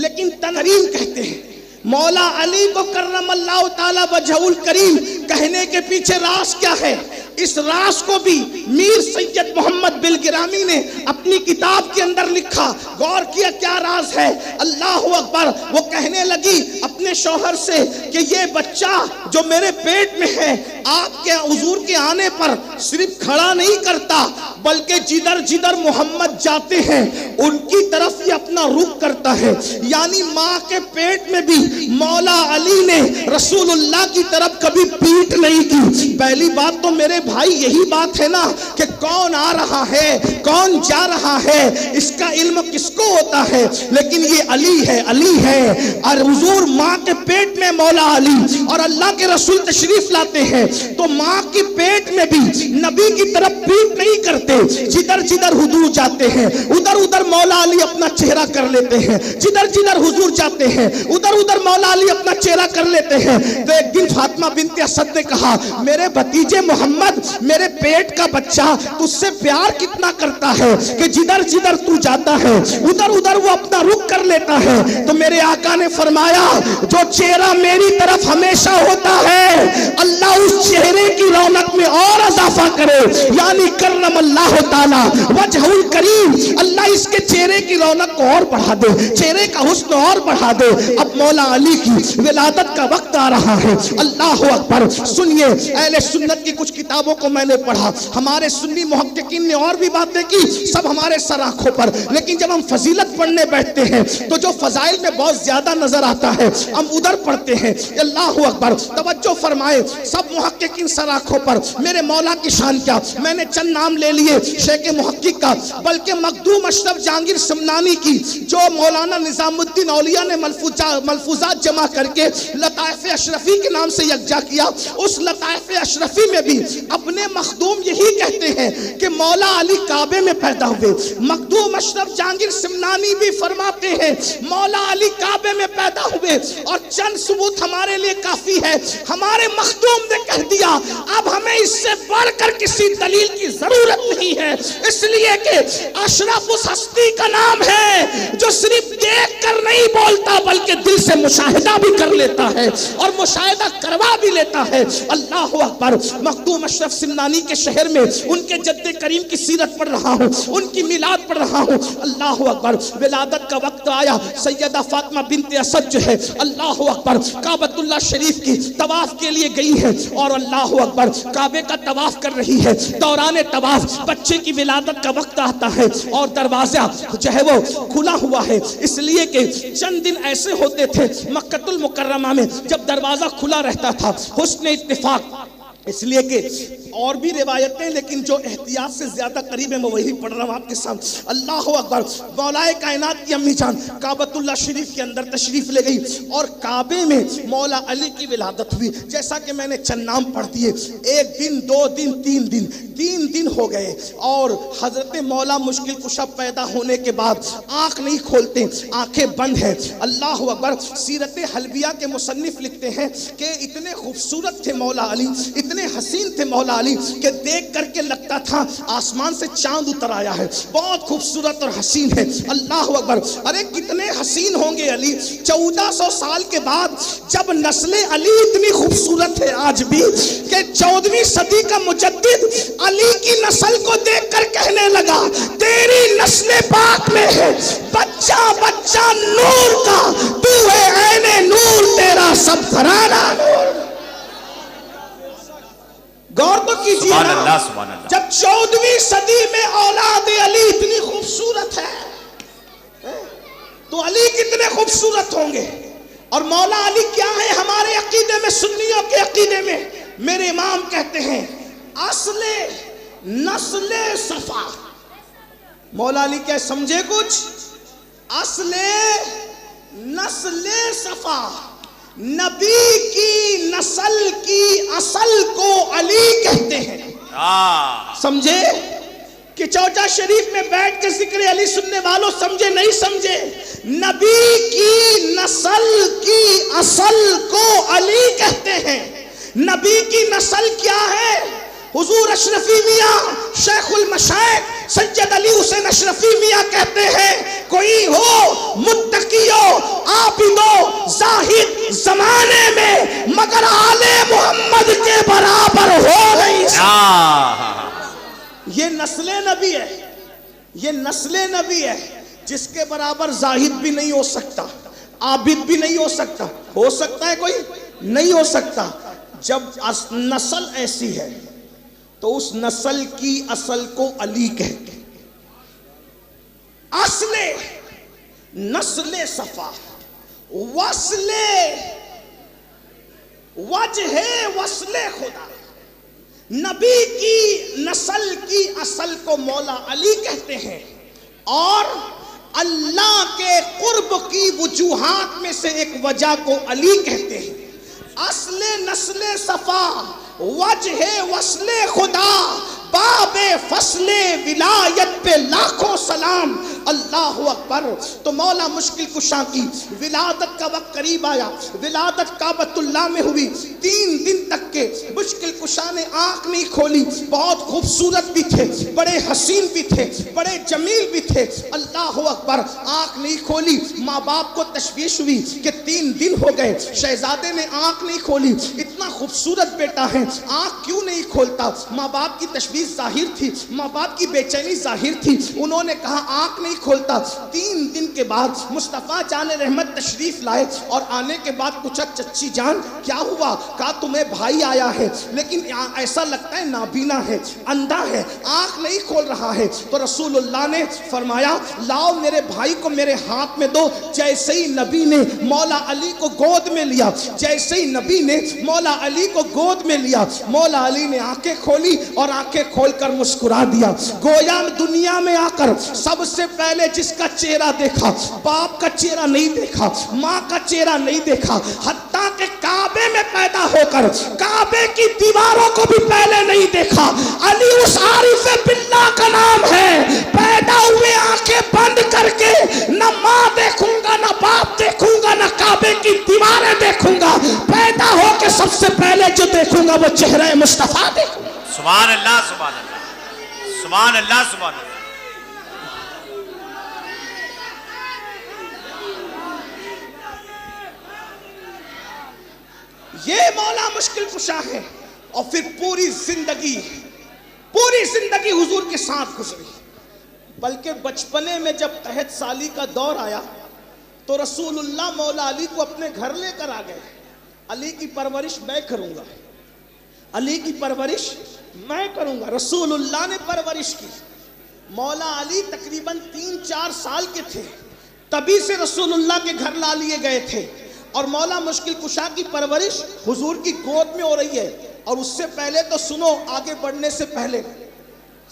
لیکن تنریم کہتے ہیں۔ مولا علی کو کرم اللہ تعالی وجہ الکریم کہنے کے پیچھے راز کیا ہے؟ اس راز کو بھی میر سید محمد بلگرامی نے اپنی کتاب کے اندر لکھا۔ غور کیا کیا راز ہے؟ اللہ اکبر! وہ کہنے لگی اپنے شوہر سے کہ یہ بچہ جو میرے پیٹ میں ہے آپ کے حضور کے آنے پر صرف کھڑا نہیں کرتا بلکہ جدھر جدھر محمد جاتے ہیں ان کی طرف یہ اپنا رخ کرتا ہے۔ یعنی ماں کے پیٹ میں بھی مولا علی نے رسول اللہ کی طرف کبھی پیٹ نہیں کی۔ پہلی بات تو میرے بھائی یہی بات ہے نا کہ کون آ رہا ہے کون جا رہا ہے اس کا علم کس کو ہوتا ہے، لیکن یہ علی ہے، علی ہے۔ اور حضور ماں کے پیٹ میں مولا علی اور اللہ کے رسول تشریف لاتے ہیں تو ماں کے پیٹ میں بھی نبی کی طرف پیٹ نہیں کرتے ہوتے, جدھر جدھر حضور جاتے ہیں ادھر ادھر مولا علی اپنا چہرہ کر لیتے ہیں, جدھر جدھر حضور جاتے ہیں ادھر ادھر مولا علی اپنا چہرہ کر لیتے ہیں. تو ایک دن فاطمہ بنت اسد نے کہا, میرے بھتیجے محمد, میرے پیٹ کا بچہ تجھ سے پیار کتنا کرتا ہے کہ جدھر جدھر تو جاتا ہے ادھر ادھر وہ اپنا رخ کر لیتا ہے. تو میرے آقا نے فرمایا, جو چہرہ میری طرف ہمیشہ ہوتا ہے اللہ اس چہرے کی رونق میں اور اضافہ کرے, یعنی کرم اللہ تعالی وجہ الکریم, اللہ اس کے چہرے کی رونق کو اور بڑھا دے, چہرے کا حسن اور بڑھا دے. اب مولا علی کی ولادت کا وقت آ رہا ہے. اللہ اکبر. سنیے, اہل سنت کی کچھ کتابوں کو میں نے پڑھا, ہمارے سنی محققین نے اور بھی باتیں کی, سب ہمارے سر آنکھوں پر, لیکن جب ہم فضیلت پڑھنے بیٹھتے ہیں تو جو فضائل میں بہت زیادہ نظر آتا ہے ہم ادھر پڑھتے ہیں. اللہ اکبر. توجہ فرمائے, سب محققین سر آنکھوں پر. میرے مولا کی شان کیا, میں نے چند نام لے لیے شیخ محقق کا, بلکہ مخدوم اشرف جہانگیر سمنانی کی جو مولانا نظام الدین اولیاء نے ملفوظات جمع کر کے لطائف اشرفی کے نام سے یکجا کیا, اس لطائف اشرفی میں بھی اپنے مخدوم یہی کہتے ہیں کہ مولا علی کعبے میں پیدا ہوئے. مخدوم اشرف جہانگیر سمنانی بھی فرماتے ہیں مولا علی کعبے میں پیدا ہوئے, اور چند ثبوت ہمارے لیے کافی ہے. ہمارے مخدوم نے کہہ دیا اب ہمیں اس سے بڑھ کر کسی دلیل کی ضرورت نہیں ہے, اس لیے کہ اشرف اس ہستی کا نام ہے جو صرف دیکھ کر نہیں بولتا بلکہ دل سے مشاہدہ بھی کر لیتا ہے اور مشاہدہ کروا بھی لیتا ہے. اللہ اکبر. مخدوم اشرف سمنانی کے شہر میں ان کے جد کریم کی سیرت پڑھ رہا ہوں, ان کی میلاد پڑھ رہا ہوں. اللہ اکبر. ولادت کا وقت آیا, سیدہ فاطمہ بنت اسد جو ہے اللہ اکبر کعبۃ اللہ شریف کی طواف کے لیے گئی ہے, اور اللہ اکبر کعبے کا طواف کر رہی ہے. دوران طواف بچے کی ولادت کا وقت آتا ہے اور دروازہ جو ہے وہ کھلا ہوا ہے, اس لیے کہ چند دن ایسے ہوتے تھے مکہ المکرمہ میں جب دروازہ کھلا رہتا تھا حسن اتفاق, اس لیے کہ اور بھی روایتیں لیکن جو احتیاط سے زیادہ قریب ہے میں وہی پڑھ رہا ہوں آپ کے سامنے. اللہ اکبر. مولا کائنات کی امی جان کعبۃ اللہ شریف کے اندر تشریف لے گئی اور کعبے میں مولا علی کی ولادت ہوئی. جیسا کہ میں نے چند نام پڑھ دیے, ایک دن, دو دن, تین دن ہو گئے, اور حضرت مولا مشکل کشا پیدا ہونے کے بعد آنکھ نہیں کھولتے, آنکھیں بند ہیں. اللہ اکبر. سیرت حلبیہ کے مصنف لکھتے ہیں کہ اتنے خوبصورت تھے مولا علی, اتنے حسین تھے مولا علی کہ دیکھ کر کے لگتا تھا آسمان سے چاند اتر آیا ہے, بہت خوبصورت اور حسین ہے. اللہ اکبر. ارے کتنے حسین ہوں گے علی. 1400 سال کے بعد جب نسل علی اتنی خوبصورت ہے آج بھی کہ 14ویں صدی کا مجدد علی کی نسل کو دیکھ کر کہنے لگا تیری نسل پاک میں ہے بچہ بچہ نور کا, تو ہے عین نور, تیرا سب گھرانہ نور. غور تو کیجیے نا, جب 14ویں صدی میں اولاد علی اتنی خوبصورت ہے تو علی کتنے خوبصورت ہوں گے. اور مولا علی کیا ہے ہمارے عقیدے میں, سنیوں کے عقیدے میں میرے امام کہتے ہیں اصل نسل صفا. مولا علی کیا سمجھے کچھ؟ اصل نسل صفا, نبی کی نسل کی اصل کو علی کہتے ہیں. سمجھے کہ چوچا شریف میں بیٹھ کے ذکر علی سننے والوں سمجھے نہیں سمجھے؟ نبی کی نسل کی اصل کو علی کہتے ہیں. نبی کی نسل کیا ہے؟ حضور اشرفی میاں شیخ المشائخ سید علی حسین اشرفی میاں کہتے ہیں کوئی ہو متقی ہو عابد و زاہد زمانے میں مگر آل محمد کے برابر ہو نہیں سکتا. یہ نسل نبی ہے, یہ نسل نبی ہے جس کے برابر زاہد بھی نہیں ہو سکتا, عابد بھی نہیں ہو سکتا. ہو سکتا ہے کوئی؟ نہیں ہو سکتا. جب نسل ایسی ہے تو اس نسل کی اصل کو علی کہتے ہیں. اصل نسل صفا وصل وجہ وصل خدا. نبی کی نسل کی اصل کو مولا علی کہتے ہیں, اور اللہ کے قرب کی وجوہات میں سے ایک وجہ کو علی کہتے ہیں. اصل نسل صفا وجہ وصل خدا باب فصل ولایت پہ لاکھوں سلام، اللہ اکبر۔ تو مولا مشکل کشا کی ولادت کا وقت قریب آیا، ولادت کعبۃ اللہ میں ہوئی، 3 دن تک کے مشکل کشا نے آنکھ نہیں کھولی۔ بہت خوبصورت بھی تھے، بڑے حسین بھی تھے، بڑے جمیل بھی تھے، اللہ اکبر، آنکھ نہیں کھولی۔ ماں باپ کو تشویش ہوئی کہ 3 دن ہو گئے، شہزادے نے آنکھ نہیں کھولی، اتنا خوبصورت بیٹا ہے، آنکھ کیوں نہیں کھولتا؟ ماں باپ کی تشویش ظاہر تھی، ماں باپ کی بے چینی ظاہر تھی، انہوں نے کہا آنکھ نہیں کھولتا۔ 3 دن کے بعد مصطفیٰ جان رحمت تشریف لائے، اور آنے کے بعد پوچھا چچی جان کیا ہوا؟ کہا تمہیں بھائی آیا ہے لیکن ایسا لگتا ہے نابینا ہے، اندھا ہے، آنکھ نہیں کھول رہا ہے۔ تو رسول اللہ نے فرمایا لاؤ میرے بھائی کو میرے ہاتھ میں دو۔ جیسے ہی نبی نے مولا علی کو گود میں لیا، جیسے ہی نبی نے مولا علی کو گود میں لیا، مولا علی نے آنکھیں کھولی اور آنکھیں کھول کر مسکرا دیا۔ گویا دنیا میں آ کر سب سے پہلے جس کا چہرہ دیکھا، باپ کا چہرہ نہیں دیکھا، ماں کا چہرہ نہیں دیکھا، حتیٰ کہ کعبے میں پیدا ہو کر کعبے کی دیواروں کو بھی پہلے نہیں دیکھا۔ علی اس عارف باللہ کا نام ہے، پیدا ہوئے آنکھیں بند کر کے نہ ماں دیکھوں گا، نہ باپ دیکھوں گا، نہ کعبے کی دیواریں دیکھوں گا، پیدا ہو کے سب سے پہلے جو دیکھوں گا وہ چہرہ مصطفیٰ دیکھوں گا۔ سبحان اللہ سبحان اللہ سبحان اللہ سبحان اللہ۔ یہ مولا مشکل کشا ہے، اور پھر پوری زندگی حضور کے ساتھ گزری۔ بلکہ بچپنے میں جب قحط سالی کا دور آیا تو رسول اللہ مولا علی کو اپنے گھر لے کر آ گئے۔ علی کی پرورش میں کروں گا، علی کی پرورش میں کروں گا۔ رسول اللہ نے پرورش کی۔ مولا علی تقریباً 3-4 سال کے تھے، تبھی سے رسول اللہ کے گھر لا لیے گئے تھے، اور مولا مشکل کشا کی پرورش حضور کی گود میں ہو رہی ہے۔ اور اس سے پہلے تو سنو، آگے بڑھنے سے پہلے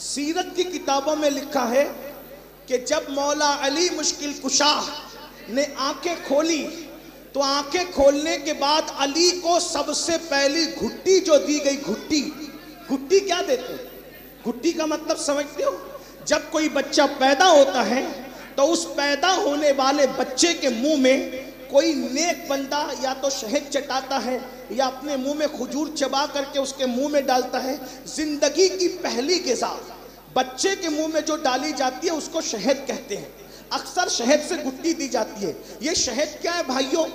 سیرت کی کتابوں میں لکھا ہے کہ جب مولا علی مشکل کشا نے آنکھیں کھولی تو آنکھیں کھولنے کے بعد علی کو سب سے پہلی گھٹی جو دی گئی، گھٹی کیا دیتے ہیں؟ گھٹی کا مطلب سمجھتے ہو؟ جب کوئی بچہ پیدا ہوتا ہے تو اس پیدا ہونے والے بچے کے منہ میں کوئی نیک بندہ یا تو شہد چٹاتا ہے یا اپنے منہ میں کھجور چبا کر کے اس کے منہ میں ڈالتا ہے۔ زندگی کی پہلی غذا بچے کے منہ میں جو ڈالی جاتی ہے اس کو شہد کہتے ہیں۔ اکثر شہد سے گھٹی دی جاتی ہے۔ یہ شہد کیا ہے بھائیوں؟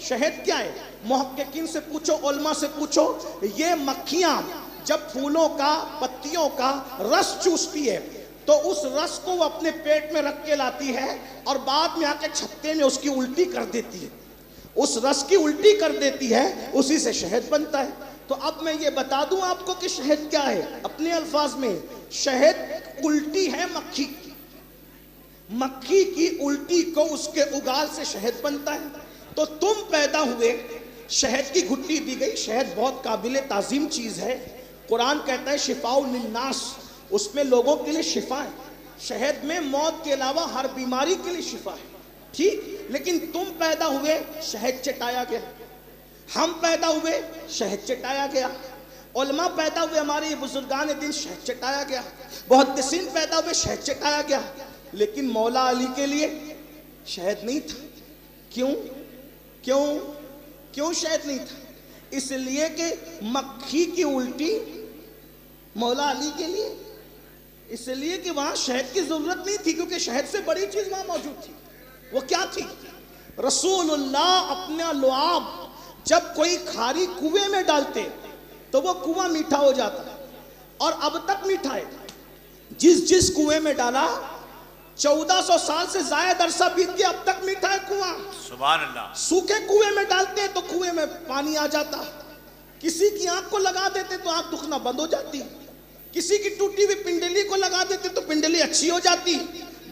شہد کیا ہے؟ محققین سے پوچھو، علماء سے پوچھو۔ یہ مکھیاں جب پھولوں کا، پتیوں کا رس چوستی ہے تو اس رس کو وہ اپنے پیٹ میں رکھ کے لاتی ہے، اور بعد میں آ کے چھتے میں اس کی الٹی کر دیتی ہے، اس رس کی الٹی کر دیتی ہے، اسی سے شہد بنتا ہے۔ تو اب میں یہ بتا دوں آپ کو کہ شہد کیا ہے اپنے الفاظ میں۔ شہد الٹی ہے مکھی کی، مکھی کی الٹی کو اس کے اگال سے شہد بنتا ہے۔ تو تم پیدا ہوئے، شہد کی گھٹی دی گئی۔ شہد بہت قابل تعظیم چیز ہے، قرآن کہتا ہے شفاء للناس، اس میں لوگوں کے لیے شفا ہے۔ شہد میں موت کے علاوہ ہر بیماری کے لیے شفا ہے، ٹھیک؟ لیکن تم پیدا ہوئے، شہد چٹایا گیا۔ ہم پیدا ہوئے، شہد چٹایا گیا۔ علماء پیدا ہوئے، ہمارے یہ بزرگان دین، شہد چٹایا گیا۔ محدثین پیدا ہوئے، شہد چٹایا گیا۔ لیکن مولا علی کے لیے شہد نہیں تھا۔ کیوں شہد نہیں تھا؟ اس لیے کہ مکھی کی الٹی مولا علی کے لیے، اس لیے کہ وہاں شہد کی ضرورت نہیں تھی، کیونکہ شہد سے بڑی چیز وہاں موجود تھی۔ وہ کیا تھی؟ رسول اللہ اپنا لعاب جب کوئی کھاری کنویں میں ڈالتے تو وہ کنواں میٹھا ہو جاتا، اور اب تک میٹھا ہے۔ جس کنویں میں ڈالا 1400 سال سے زائد عرصہ بیت گیا، اب تک میٹھا ہے کنواں۔ سبحان اللہ۔ سوکھے کنویں میں ڈالتے تو کنویں میں پانی آ جاتا، کسی کی آنکھ کو لگا دیتے تو آنکھ دکھنا بند ہو جاتی، کسی کی ٹوٹی ہوئی پنڈلی کو لگا دیتے تو پنڈلی اچھی ہو جاتی۔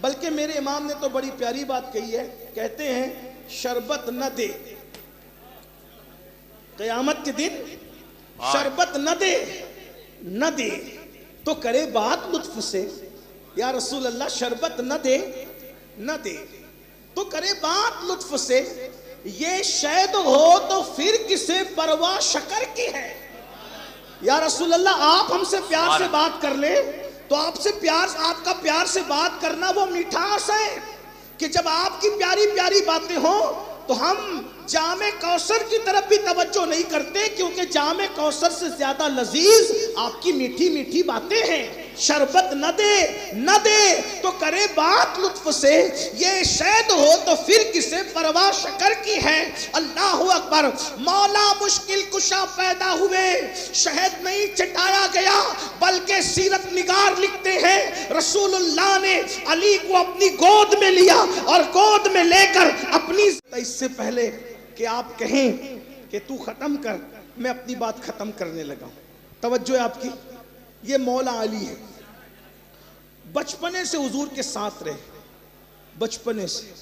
بلکہ میرے امام نے تو بڑی پیاری بات کہی ہے، کہتے ہیں شربت نہ دے، قیامت کے دن شربت نہ دے تو کرے بات لطف سے۔ یا رسول اللہ شربت نہ دے تو کرے بات لطف سے، یہ شہد ہو تو پھر کسے پرواہ شکر کی ہے۔ یا رسول اللہ آپ ہم سے پیار سے بات کر لیں تو آپ کا پیار سے بات کرنا وہ مٹھاس ہے کہ جب آپ کی پیاری پیاری باتیں ہوں تو ہم جام کوثر کی طرف بھی توجہ نہیں کرتے، کیونکہ جام کوثر سے زیادہ لذیذ آپ کی میٹھی میٹھی باتیں ہیں۔ شربت نہ دے تو کرے بات لطف سے، یہ شہد ہو تو پھر کسے پرواہ شکر کی ہے۔ اللہ اکبر۔ مولا مشکل کشا پیدا ہوئے، شہد نہیں چٹایا گیا بلکہ سیرت نگار لکھتے ہیں رسول اللہ نے علی کو اپنی گود میں لیا اور گود میں لے کر اپنی، اس سے پہلے کہ آپ کہیں کہ تو ختم کر، میں اپنی بات ختم کرنے لگا ہوں۔ توجہ ہے آپ کی، یہ مولا علی ہے، بچپنے سے حضور کے ساتھ رہے، بچپنے سے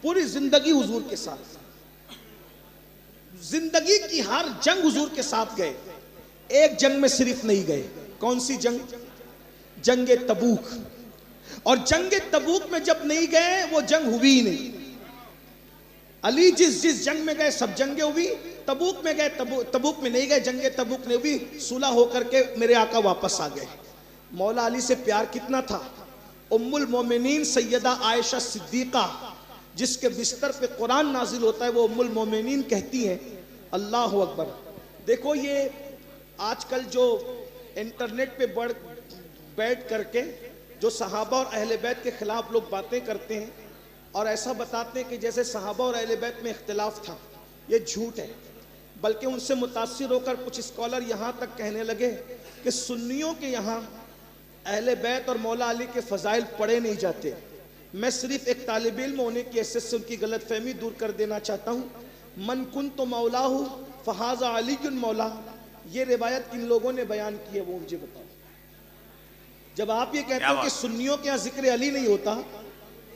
پوری زندگی حضور کے ساتھ، زندگی کی ہر جنگ حضور کے ساتھ گئے، ایک جنگ میں صرف نہیں گئے۔ کون سی جنگ؟ جنگ تبوک۔ اور جنگ تبوک میں جب نہیں گئے وہ جنگ ہوئی ہی نہیں۔ علی جس جنگ میں گئے سب جنگیں ہوئی، تبوک میں گئے تبوک میں نہیں گئے، جنگ تبوک نہیں ہوئی، صلح ہو کر کے میرے آقا واپس آ گئے۔ مولا علی سے پیار کتنا تھا؟ ام المومنین سیدہ عائشہ صدیقہ جس کے بستر پہ قرآن نازل ہوتا ہے وہ ام المومنین کہتی ہیں، اللہ اکبر۔ دیکھو یہ آج کل جو انٹرنیٹ پہ بیٹھ کر کے جو صحابہ اور اہل بیت کے خلاف لوگ باتیں کرتے ہیں اور ایسا بتاتے ہیں کہ جیسے صحابہ اور اہل بیت میں اختلاف تھا، یہ جھوٹ ہے۔ بلکہ ان سے متاثر ہو کر کچھ اسکالر یہاں تک کہنے لگے کہ سنیوں کے یہاں اہل بیت اور مولا علی کے فضائل پڑھے نہیں جاتے۔ میں صرف ایک طالب علم ہونے کی حیثیت سے ان کی غلط فہمی دور کر دینا چاہتا ہوں۔ من کنت مولا فہذا علی مولا، یہ روایت کن لوگوں نے بیان کی ہے وہ مجھے بتاؤ۔ جب آپ یہ کہتے ہیں کہ سنیوں کے یہاں ذکر علی نہیں ہوتا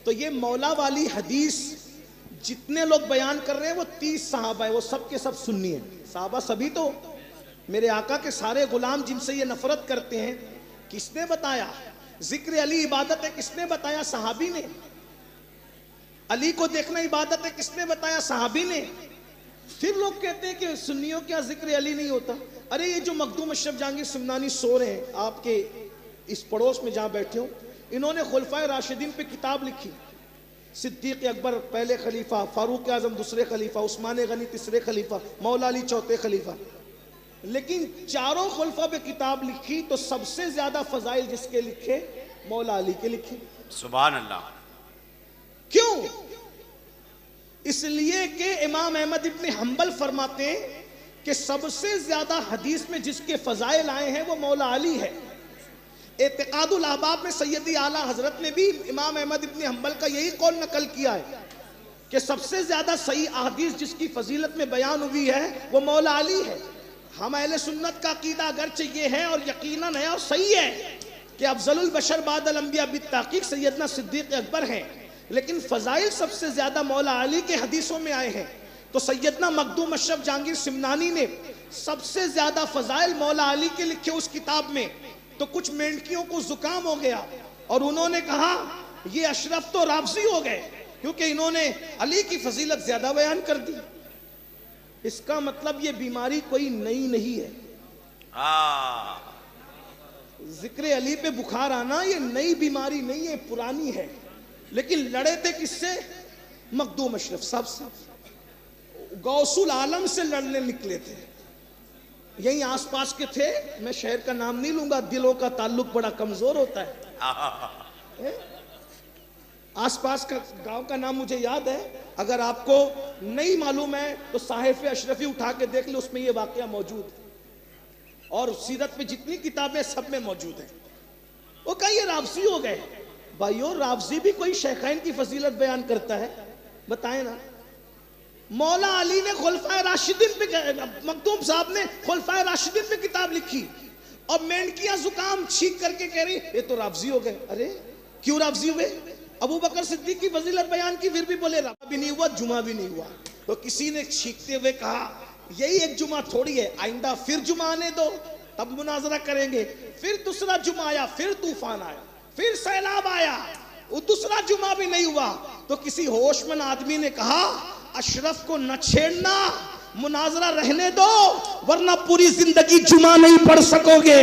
تو یہ مولا والی حدیث جتنے لوگ بیان کر رہے ہیں وہ 30 صحابہ ہیں، وہ سب کے سب سنی ہیں۔ صحابہ سبھی تو میرے آقا کے سارے غلام جن سے یہ نفرت کرتے ہیں، کس نے بتایا ذکر علی عبادت ہے؟ کس نے بتایا؟ صحابی نے۔ علی کو دیکھنا عبادت ہے؟ کس نے بتایا؟ صحابی نے۔ پھر لوگ کہتے ہیں کہ سنیوں کیا ذکر علی نہیں ہوتا؟ ارے یہ جو مخدوم اشرف جہانگیر سمنانی سو رہے ہیں آپ کے اس پڑوس میں جہاں بیٹھے ہو، انہوں نے خلفائے راشدین پہ کتاب لکھی۔ صدیق اکبر پہلے خلیفہ، فاروق اعظم دوسرے خلیفہ، عثمان غنی تیسرے خلیفہ، مولا علی چوتھے خلیفہ۔ لیکن چاروں خلفہ پہ کتاب لکھی تو سب سے زیادہ فضائل جس کے لکھے؟ مولا علی کے لکھے۔ سبحان اللہ۔ کیوں؟ اس لیے کہ امام احمد ابن حنبل فرماتے ہیں کہ سب سے زیادہ حدیث میں جس کے فضائل آئے ہیں وہ مولا علی ہے۔ اعتقاد الاحباب میں سیدی اعلیٰ حضرت نے بھی امام احمد ابن حنبل کا یہی قول نقل کیا ہے کہ سب سے زیادہ صحیح احادیث جس کی فضیلت میں بیان ہوئی ہے وہ مولا علی ہے۔ ہم اہل سنت کا عقیدہ اگرچہ یہ ہے اور یقیناً ہے اور صحیح ہے کہ افضل البشر بعد الانبیاء بالتحقیق سیدنا صدیق اکبر ہیں، لیکن فضائل سب سے زیادہ مولا علی کے حدیثوں میں آئے ہیں۔ تو سیدنا مخدوم اشرف جہانگیر سمنانی نے سب سے زیادہ فضائل مولا علی کے لکھے اس کتاب میں۔ تو کچھ مینڈکیوں کو زکام ہو گیا اور انہوں نے کہا یہ اشرف تو رافضی ہو گئے کیونکہ انہوں نے علی کی فضیلت زیادہ بیان کر دی۔ اس کا مطلب یہ بیماری کوئی نئی نہیں ہے۔ ذکر علی پہ بخار آنا یہ نئی بیماری نہیں ہے، پرانی ہے۔ لیکن لڑے تھے کس سے؟ مخدوم اشرف صاحب سے، غوث العالم سے لڑنے نکلے تھے۔ یہیں آس پاس کے تھے، میں شہر کا نام نہیں لوں گا، دلوں کا تعلق بڑا کمزور ہوتا ہے۔ آس پاس کا گاؤں کا نام مجھے یاد ہے، اگر آپ کو نہیں معلوم ہے تو صحائف اشرفی اٹھا کے دیکھ لیں، اس میں یہ واقعہ موجود ہے اور سیرت میں جتنی کتابیں سب میں موجود ہیں۔ وہ کہا یہ رافضی ہو گئے۔ بھائیو رافضی بھی کوئی شیخین کی فضیلت بیان کرتا ہے؟ بتائیں نا۔ مولا علی نے خلفائے راشدین پہ، مخدوم صاحب نے خلفائے راشدین پہ کتاب لکھی اور مینڈکیاں زکام چھینک کر کے کہہ رہی یہ تو رافضی ہو گئے۔ ارے کیوں رافضی ہوئے؟ ابو بکر صدیق کی فضیلت بیان کی، پھر بھی بولے رافضی بھی نہیں ہوا، جمعہ بھی نہیں ہوا۔ تو کسی نے چھینکتے ہوئے کہا یہی ایک جمعہ تھوڑی ہے، آئندہ پھر جمعہ آنے دو تب مناظرہ کریں گے۔ پھر دوسرا جمعہ آیا، پھر طوفان آیا، پھر سیلاب آیا، وہ دوسرا جمعہ بھی نہیں ہوا۔ تو کسی ہوش مند آدمی نے کہا اشرف کو نہ چھیڑنا، مناظرہ رہنے دو ورنہ پوری زندگی جمعہ نہیں پڑھ سکو گے.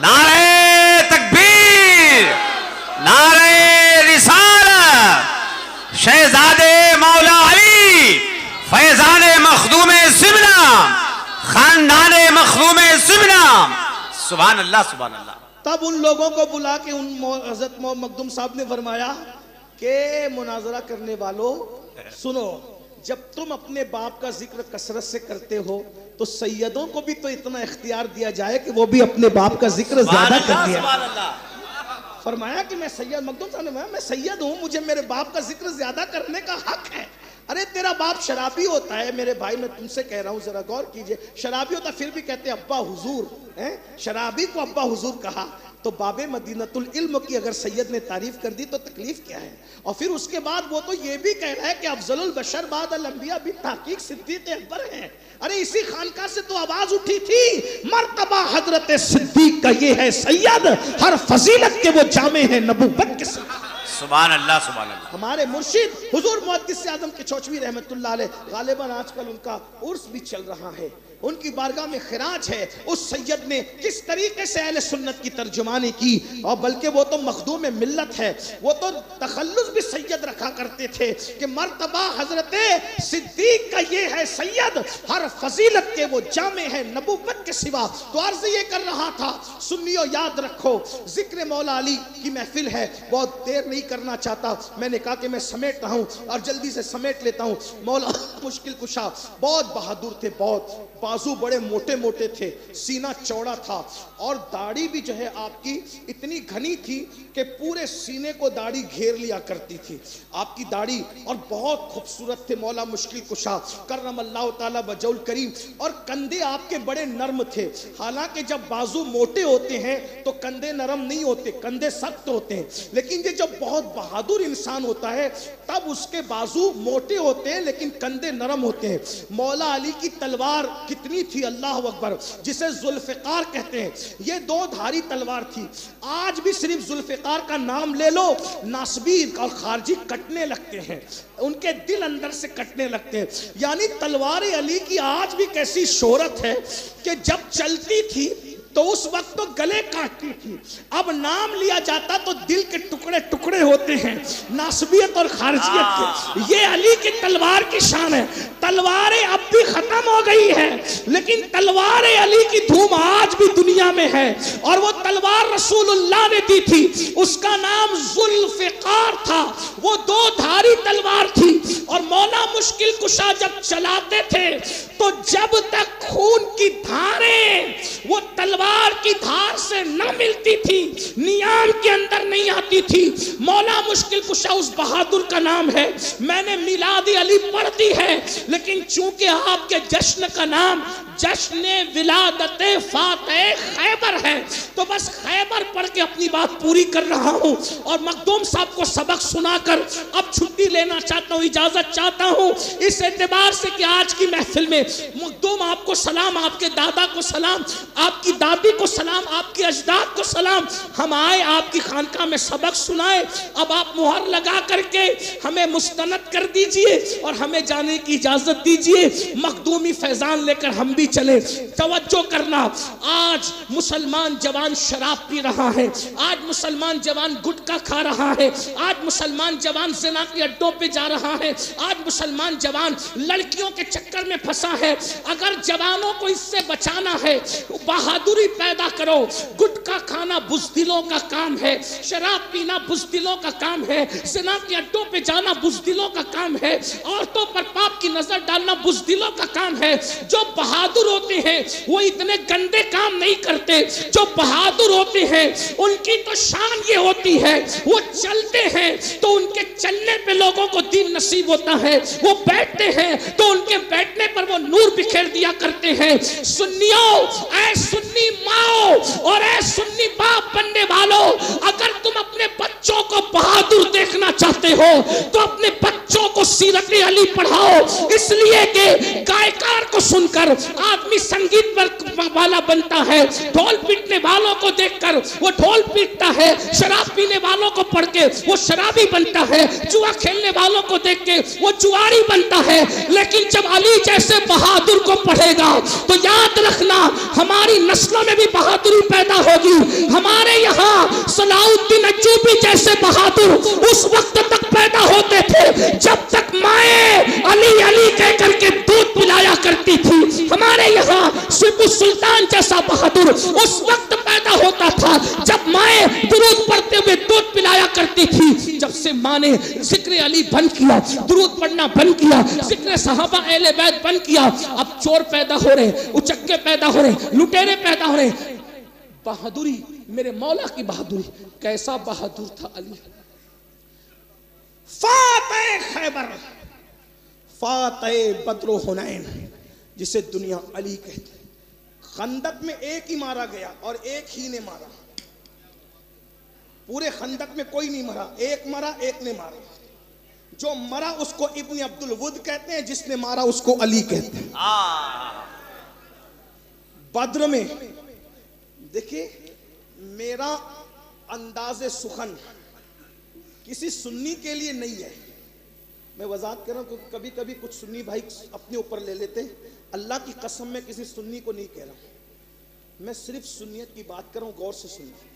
نعرہ تکبیر، نعرہ رسالت، شہزادے مولا علی، فیضان مخدوم زمنہ، خاندان مخدوم زمنہ. سبحان اللہ سبحان اللہ. تب ان لوگوں کو بلا کے حضرت مخدوم صاحب نے فرمایا کہ مناظرہ کرنے والوں سنو، جب تم اپنے باپ کا ذکر کثرت سے کرتے ہو تو سیدوں کو بھی تو اتنا اختیار دیا جائے کہ وہ بھی اپنے باپ کا ذکر زیادہ کر دیا. فرمایا کہ میں سید، مخدوم صاحب نے فرمایا میں سید ہوں، مجھے میرے باپ کا ذکر زیادہ کرنے کا حق ہے. ارے تیرا باپ شرابی ہوتا ہے میرے بھائی، میں تم سے کہہ رہا ہوں ذرا غور کیجئے، شرابی ہوتا پھر بھی کہتے ہیں ابا حضور. شرابی کو ابا حضور کہا تو باب مدینۃ العلم کی اگر سید نے تعریف کر دی تو تکلیف کیا ہے؟ اور پھر اس کے بعد وہ تو یہ بھی کہہ رہا ہے کہ افضل البشر بعد الانبیاء بھی تحقیق صدیق اکبر ہیں. ارے اسی خانقاہ سے تو آواز اٹھی تھی مرتبہ حضرت صدیق کا یہ ہے سید، ہر فضیلت کے وہ جامع ہیں نبوت کے ساتھ. سبحان اللہ سبحان اللہ. ہمارے مرشد حضور محدث اعظم کے چوچوی رحمت اللہ علیہ، غالباً آج کل ان کا عرس بھی چل رہا ہے، ان کی بارگاہ میں خراج ہے. اس سید نے کس طریقے سے اہل سنت کی ترجمانی کی، اور بلکہ وہ تو مخدوم ملت ہے، وہ تو تخلص بھی سید رکھا کرتے تھے کہ مرتبہ حضرت صدیق کا یہ ہے سید، ہر فضیلت کے وہ جامع ہے نبوت کے سوا. تو عرض یہ کر رہا تھا سنیو یاد رکھو ذکر مولا علی کی محفل ہے، بہت دیر نہیں کرنا چاہتا، میں نے کہا کہ میں سمیٹ رہا ہوں اور جلدی سے سمیٹ لیتا ہوں. مولا مشکل کشا بہت بہادر تھے، بہت بازو بڑے موٹے موٹے تھے، سینہ چوڑا تھا، اور داڑھی بھی جو ہے آپ کی اتنی گھنی تھی کہ پورے سینے کو داڑھی گھیر لیا کرتی تھی آپ کی داڑھی، اور بہت خوبصورت تھے مولا مشکل کشا کرم اللہ تعالی وجہ الکریم. اور کندھے آپ کے بڑے نرم تھے، حالانکہ جب بازو موٹے ہوتے ہیں تو کندھے نرم نہیں ہوتے، کندھے سخت ہوتے ہیں، لیکن یہ جب بہت بہادر انسان ہوتا ہے تب اس کے بازو موٹے ہوتے ہیں لیکن کندھے نرم ہوتے ہیں. مولا علی کی تلوار کتنی تھی اللہ اکبر، جسے ذوالفقار کہتے ہیں، یہ 2 دھاری تلوار تھی. آج بھی صرف ذوالفقار کا نام لے لو ناصبی اور خارجی کٹنے لگتے ہیں، ان کے دل اندر سے کٹنے لگتے ہیں. یعنی تلوار علی کی آج بھی کیسی شہرت ہے کہ جب چلتی تھی تو اس وقت تو گلے کاٹتی تھی، اب نام لیا جاتا تو دل کے ٹکڑے ٹکڑے ہوتے ہیں ناصبیت اور خارجیت کے. یہ علی کی تلوار کی شان ہے. تلواریں اب بھی ختم ہو گئی ہے لیکن تلوار علی کی دھوم آج بھی دنیا میں ہے، اور وہ تلوار رسول اللہ نے دی تھی، اس کا نام ذوالفقار تھا. وہ 2 دھاری تلوار تھی، اور مولا مشکل کشا جب چلاتے تھے تو جب تک خون کی دھاریں وہ تلوار کی دھار سے نہ ملتی تھی، نیام کے اندر نہیں آتی تھی. مولا مشکل کشا اس بہادر کا نام ہے. میں نے میلاد علی پڑھ دی ہے لیکن چونکہ آپ کے جشن کا نام جشن ولادت فاتح خیبر ہے تو بس خیبر پڑھ کے اپنی بات پوری کر رہا ہوں، اور مخدوم صاحب کو سبق سنا کر اب چھٹی لینا چاہتا ہوں، اجازت چاہتا ہوں، اس اعتبار سے کہ آج کی محفل میں مخدوم آپ کو سلام، آپ کے دادا کو سلام، آپ کی دادی کو سلام، آپ کے اجداد کو سلام. ہم آئے آپ کی خانقاہ میں سبق سنائے، اب آپ مہر لگا کر کے ہمیں مستند کر دیجئے اور ہمیں جانے کی اجازت دیجئے. مخدومی فیضان لے کر ہم بھی چلے. توجہ کرنا، آج مسلمان جوان شراب پی رہا ہے، آج مسلمان جوان گٹکا کھا رہا ہے، آج مسلمان جوان زنا کے اڈوں پہ جا رہا ہے، آج مسلمان جوان لڑکیوں کے چکر میں پھنسا ہے. اگر جوانوں کو اس سے بچانا ہے بہادری پیدا کرو. گٹکا کھانا بزدلوں کا کام ہے، شراب پینا بزدلوں کا کام ہے، زنا کے اڈوں پہ جانا بزدلوں کا کام ہے، عورتوں پر پاپ کی نظر ڈالنا بزدلوں کا کام ہے. جو بہادر ہوتے ہیں وہ اتنے گندے کام نہیں کرتے. جو بہادر ہوتے ہیں ان کی تو شان یہ ہوتی ہے وہ چلتے ہیں تو ان کے چلنے پہ لوگوں کو دین نصیب ہوتا ہے، وہ بیٹھتے ہیں تو ان کے بیٹھنے پر وہ نور بکھیر دیا کرتے ہیں. سنیو، اے سنی ماں اور اے سنی باپ بننے والوں، اگر تم اپنے بچوں کو بہادر دیکھنا چاہتے ہو تو اپنے بچوں بچوں کو سیرت علی پڑھاؤ، اس لیے کہ گائیکار کو سن کر آدمی سنگیت والا بنتا ہے، ڈھول پیٹنے والوں کو دیکھ کر وہ ڈھول پیٹتا ہے، شراب پینے والوں کو پڑھ کے وہ شرابی بنتا ہے، جوا کھیلنے والوں کو دیکھ کے وہ جواری بنتا ہے۔ لیکن جب علی جیسے بہادر کو پڑھے گا تو یاد رکھنا ہماری نسلوں میں بھی بہادری پیدا ہوگی۔ ہمارے یہاں صلاح الدین ایوبی جیسے بہادر اس وقت تک پیدا ہوتے تھے جب تک مائیں علی علی کہہ کر کے دودھ پلایا کرتی تھی۔ ہمارے یہاں سپو سلطان جیسا بہادر اس وقت پیدا ہوتا تھا جب مائیں درود پڑھتے ہوئے دودھ پلایا کرتی تھی۔ جب سے ماں نے ذکر علی بند کیا، درود پڑھنا بند کیا، ذکر صحابہ اہل بیت بند کیا، اب چور پیدا ہو رہے، اچکے پیدا ہو رہے، لٹیرے پیدا ہو رہے۔ بہادری میرے مولا کی بہادری، کیسا بہادر تھا علی۔ فاتح خیبر، فاتح بدر و حنین، جسے دنیا علی کہتے ہیں۔ خندق میں ایک ہی مارا گیا اور ایک ہی نے مارا، پورے خندق میں کوئی نہیں مرا، ایک مرا، ایک نے مارا۔ جو مرا اس کو ابن عبد الود کہتے ہیں، جس نے مارا اس کو علی کہتے ہیں۔ بدر میں دیکھیے، میرا انداز سخن کسی سنی کے لیے نہیں ہے، میں وضاحت کر رہا ہوں کیونکہ کبھی کبھی کچھ سنی بھائی اپنے اوپر لے لیتے ہیں۔ اللہ کی قسم میں کسی سنی کو نہیں کہہ رہا ہوں، میں صرف سنیت کی بات کر رہا ہوں، غور سے سنیے۔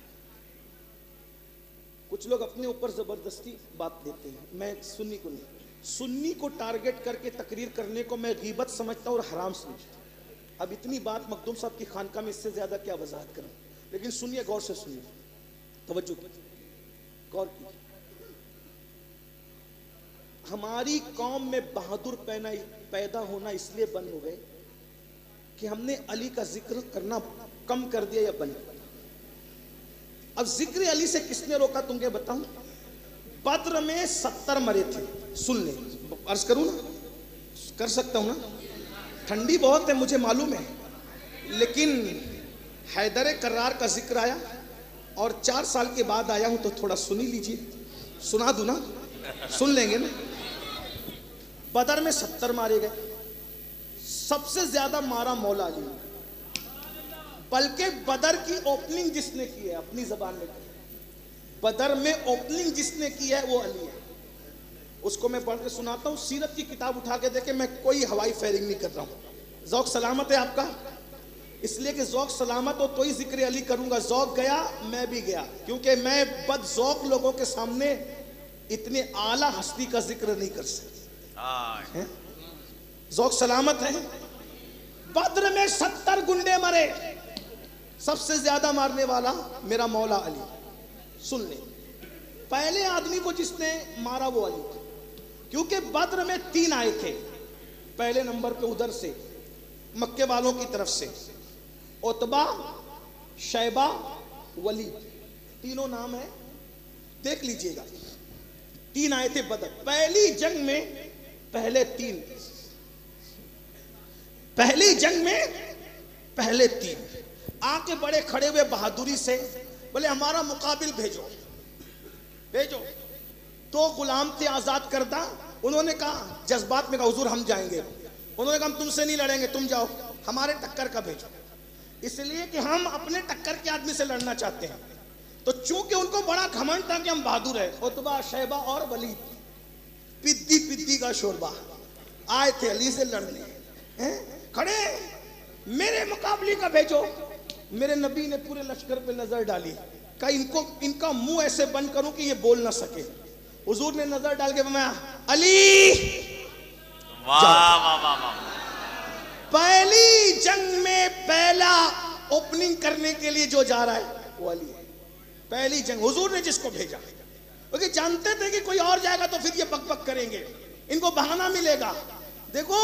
کچھ لوگ اپنے اوپر زبردستی بات دیتے ہیں، میں سنی کو نہیں، سنی کو ٹارگٹ کر کے تقریر کرنے کو میں غیبت سمجھتا ہوں اور حرام سمجھتا ہوں۔ اب اتنی بات مخدوم صاحب کی خانقاہ میں اس سے زیادہ کیا وضاحت کروں، لیکن سنیے، غور سے سنیے، توجہ کیجیے، غور کیجیے۔ ہماری قوم میں بہادر پیدا ہونا اس لیے بند ہو گئے کہ ہم نے علی کا ذکر کرنا کم کر دیا یا بند۔ اب ذکر علی سے کس نے روکا تم کے بتاؤں؟ بدر میں 70 مرے تھے، سن لیں، عرض کروں نا، کر سکتا ہوں نا، ٹھنڈی بہت ہے مجھے معلوم ہے، لیکن حیدر کرار کا ذکر آیا اور 4 سال کے بعد آیا ہوں تو تھوڑا سنی لیجئے، سنا دوں نا، سن لیں گے نا۔ بدر میں 70 مارے گئے، سب سے زیادہ مارا مولا علی، بلکہ بدر کی اوپننگ جس نے کی ہے اپنی زبان میں، بدر میں اوپننگ جس نے کی ہے وہ علی ہے۔ اس کو میں پڑھ کے سناتا ہوں، سیرت کی کتاب اٹھا کے دیکھیں، میں کوئی ہوائی فائرنگ نہیں کر رہا ہوں۔ ذوق سلامت ہے آپ کا؟ اس لیے کہ ذوق سلامت ہو تو ہی ذکر علی کروں گا، ذوق گیا میں بھی گیا، کیونکہ میں بد ذوق لوگوں کے سامنے اتنے اعلیٰ ہستی کا ذکر نہیں کر سکتا۔ ذوق سلامت ہے۔ بدر میں 70 گنڈے مرے، سب سے زیادہ مارنے والا میرا مولا علی۔ سن لیں، پہلے آدمی کو جس نے مارا وہ علی تھا، کیونکہ بدر میں 3 آئے تھے پہلے نمبر پہ ادھر سے مکے والوں کی طرف سے، عتبہ، شیبہ، ولید، تینوں نام ہے، دیکھ لیجئے گا۔ 3 آئے تھے بدر، پہلی جنگ میں پہلے 3، پہلی جنگ میں پہلے 3 آ کے بڑے کھڑے ہوئے بہادری سے، بولے ہمارا مقابل بھیجو بھیجو۔ 2 غلام تھے آزاد کردہ، انہوں نے کہا جذبات میں کہا حضور ہم جائیں گے، انہوں نے کہا ہم تم سے نہیں لڑیں گے، تم جاؤ، ہمارے ٹکر کا بھیجو، اس لیے کہ ہم اپنے ٹکر کے آدمی سے لڑنا چاہتے ہیں۔ تو چونکہ ان کو بڑا گھمنڈ تھا کہ ہم بہادر ہیں، عتبہ، شیبہ اور ولید پدی کا شوربہ آئے تھے علی سے لڑنے، کھڑے، میرے مقابلے کا بھیجو۔ میرے نبی نے پورے لشکر پہ نظر ڈالی، کہا ان کا منہ ایسے بند کروں کہ یہ بول نہ سکے۔ حضور نے نظر ڈال کے فرمایا علی، واہ واہ واہ، پہلی جنگ میں پہلا اوپننگ کرنے کے لیے جو جا رہا ہے وہ علی ہے۔ پہلی جنگ حضور نے جس کو بھیجا، کیونکہ جانتے تھے کہ کوئی اور جائے گا تو پھر یہ بک بک کریں گے، ان کو بہانہ ملے گا۔ دیکھو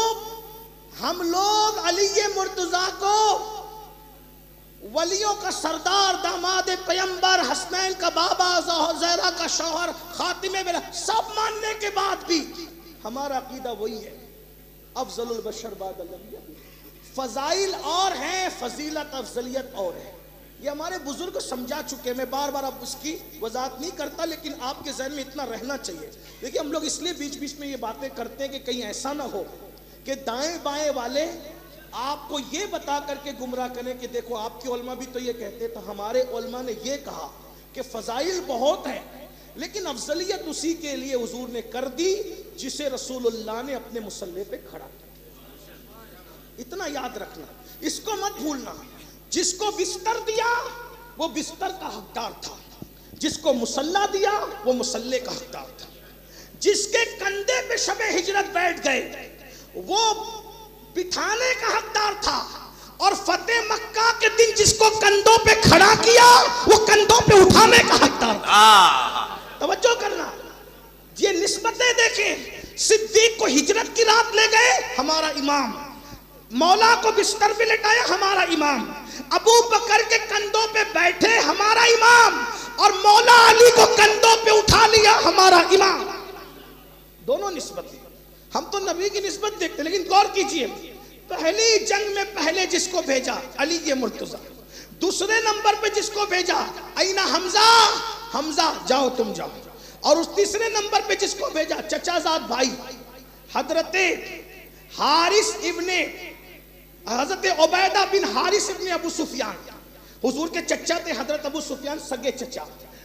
ہم لوگ علی مرتضیٰ کو ولیوں کا سردار، داماد پیمبر، حسنین کا بابا، زہرا کا شوہر، خاتم بلا، سب ماننے کے بعد بھی ہمارا عقیدہ وہی ہے، افضل البشر بعد الانبیاء۔ فضائل اور ہیں، فضیلت افضلیت اور ہے۔ یہ ہمارے بزرگ سمجھا چکے، میں بار بار اب اس کی وضاحت نہیں کرتا، لیکن آپ کے ذہن میں اتنا رہنا چاہیے. دیکھیں ہم لوگ اس لیے بیچ بیچ میں یہ باتیں کرتے ہیں کہ کہیں ایسا نہ ہو کہ دائیں بائیں والے آپ کو یہ بتا کر کے گمراہ کریں کہ دیکھو آپ کے علماء بھی تو یہ کہتے تھے. ہمارے علماء نے یہ کہا کہ فضائل بہت ہیں، لیکن افضلیت اسی کے لیے حضور نے کر دی جسے رسول اللہ نے اپنے مصلی پہ کھڑا کیا. اتنا یاد رکھنا، اس کو مت بھولنا. جس کو بستر دیا وہ بستر کا حقدار تھا، جس کو مصلی دیا وہ مصلی کا حقدار تھا. جس کے کندھے پہ شب ہجرت بیٹھ گئے وہ بٹھانے کا حقدار تھا، اور فتح مکہ کے دن جس کو کندھوں پہ کھڑا کیا وہ کندھوں پہ اٹھانے کا حقدار تھا. توجہ کرنا، یہ نسبتیں دیکھیں. صدیق کو ہجرت کی رات لے گئے، ہمارا امام. مولا کو بستر پہ لٹایا، ہمارا امام. ابو بکر کے کندھوں پہ بیٹھے، ہمارا امام. اور مولا علی کو کندھوں پہ اٹھا لیا، ہمارا امام. دونوں نسبتیں. ہم تو نبی کی نسبت دیکھتے، لیکن غور کیجئے، پہلی جنگ میں پہلے جس کو بھیجا علی یہ مرتضیٰ. دوسرے نمبر پہ جس کو بھیجا اینا حمزہ، حمزہ جاؤ تم جاؤ. اور اس تیسرے نمبر پہ جس کو بھیجا چچا زاد بھائی حضرت حارث ابن حضرت عبیدہ بن حارث ابن ابو سفیان. حضور کے چچا تھے حضرت ابو سفیان، سگے چچا.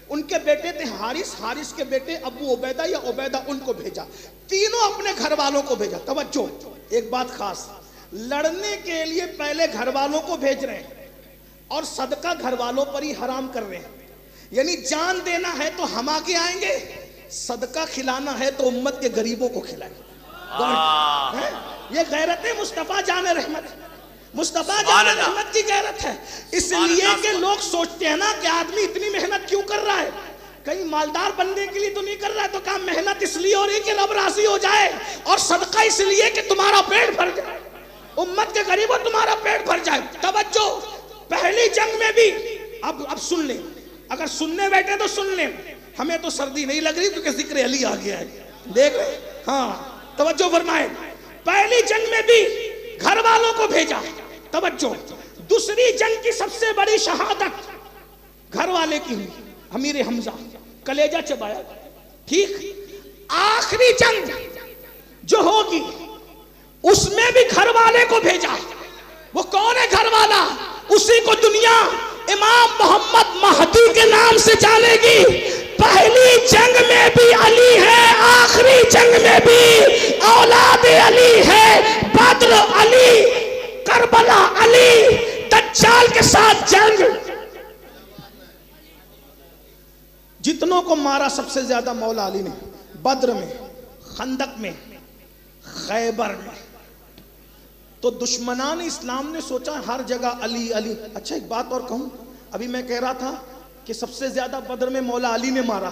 ان کے بیٹے تھے حارث، حارث کے بیٹے ابو عبیدہ یا عبیدہ، ان کو بھیجا. تینوں اپنے گھر والوں کو بھیجا. توجہ، ایک بات خاص، لڑنے کے لیے پہلے گھر والوں کو بھیج رہے ہیں اور صدقہ گھر والوں پر ہی حرام کر رہے ہیں. یعنی جان دینا ہے تو ہم آگے آئیں گے، صدقہ کھلانا ہے تو امت کے غریبوں کو کھلائیں. یہ غیرت مصطفیٰ جان رحمت، مصطفیٰ جان رحمت کی غیرت ہے. اس لیے کہ لوگ سوچتے ہیں نا کہ آدمی اتنی محنت کیوں کر رہا ہے، کہیں مالدار بننے کے لیے تو نہیں کر رہا ہے. تو کہا محنت اس لیے ہو رہی ہے کہ رب راضی ہو جائے، اور صدقہ اس لیے کہ تمہارا پیٹ بھر جائے، امت کے غریبوں تمہارا پیٹ بھر جائے. توجہ، پہلی جنگ میں بھی اب سن لیں، اگر سننے بیٹھے تو سن لیں. ہمیں تو سردی نہیں لگ رہی کیونکہ ذکر علی آ گیا ہے. دیکھ رہے، ہاں توجہ فرمائیں. پہلی جنگ میں بھی گھر والوں کو بھیجا. توجہ، دوسری جنگ کی سب سے بڑی شہادت گھر والے کی ہوئی، امیر حمزہ، کلیجہ چبایا. ٹھیک، آخری جنگ جو ہوگی اس میں بھی گھر والے کو بھیجا. وہ کون ہے گھر والا؟ اسی کو دنیا امام محمد مہدی کے نام سے جانے گی. پہلی جنگ میں بھی علی ہے، آخری جنگ میں بھی اولاد علی ہے. بدر علی، کربلا علی، دجال کے ساتھ جنگ. جتنوں کو مارا سب سے زیادہ مولا علی نے، بدر میں، خندق میں، خیبر میں. تو دشمنان اسلام نے سوچا ہر جگہ علی علی. اچھا ایک بات اور کہوں، ابھی میں کہہ رہا تھا کہ سب سے زیادہ بدر میں مولا علی نے مارا،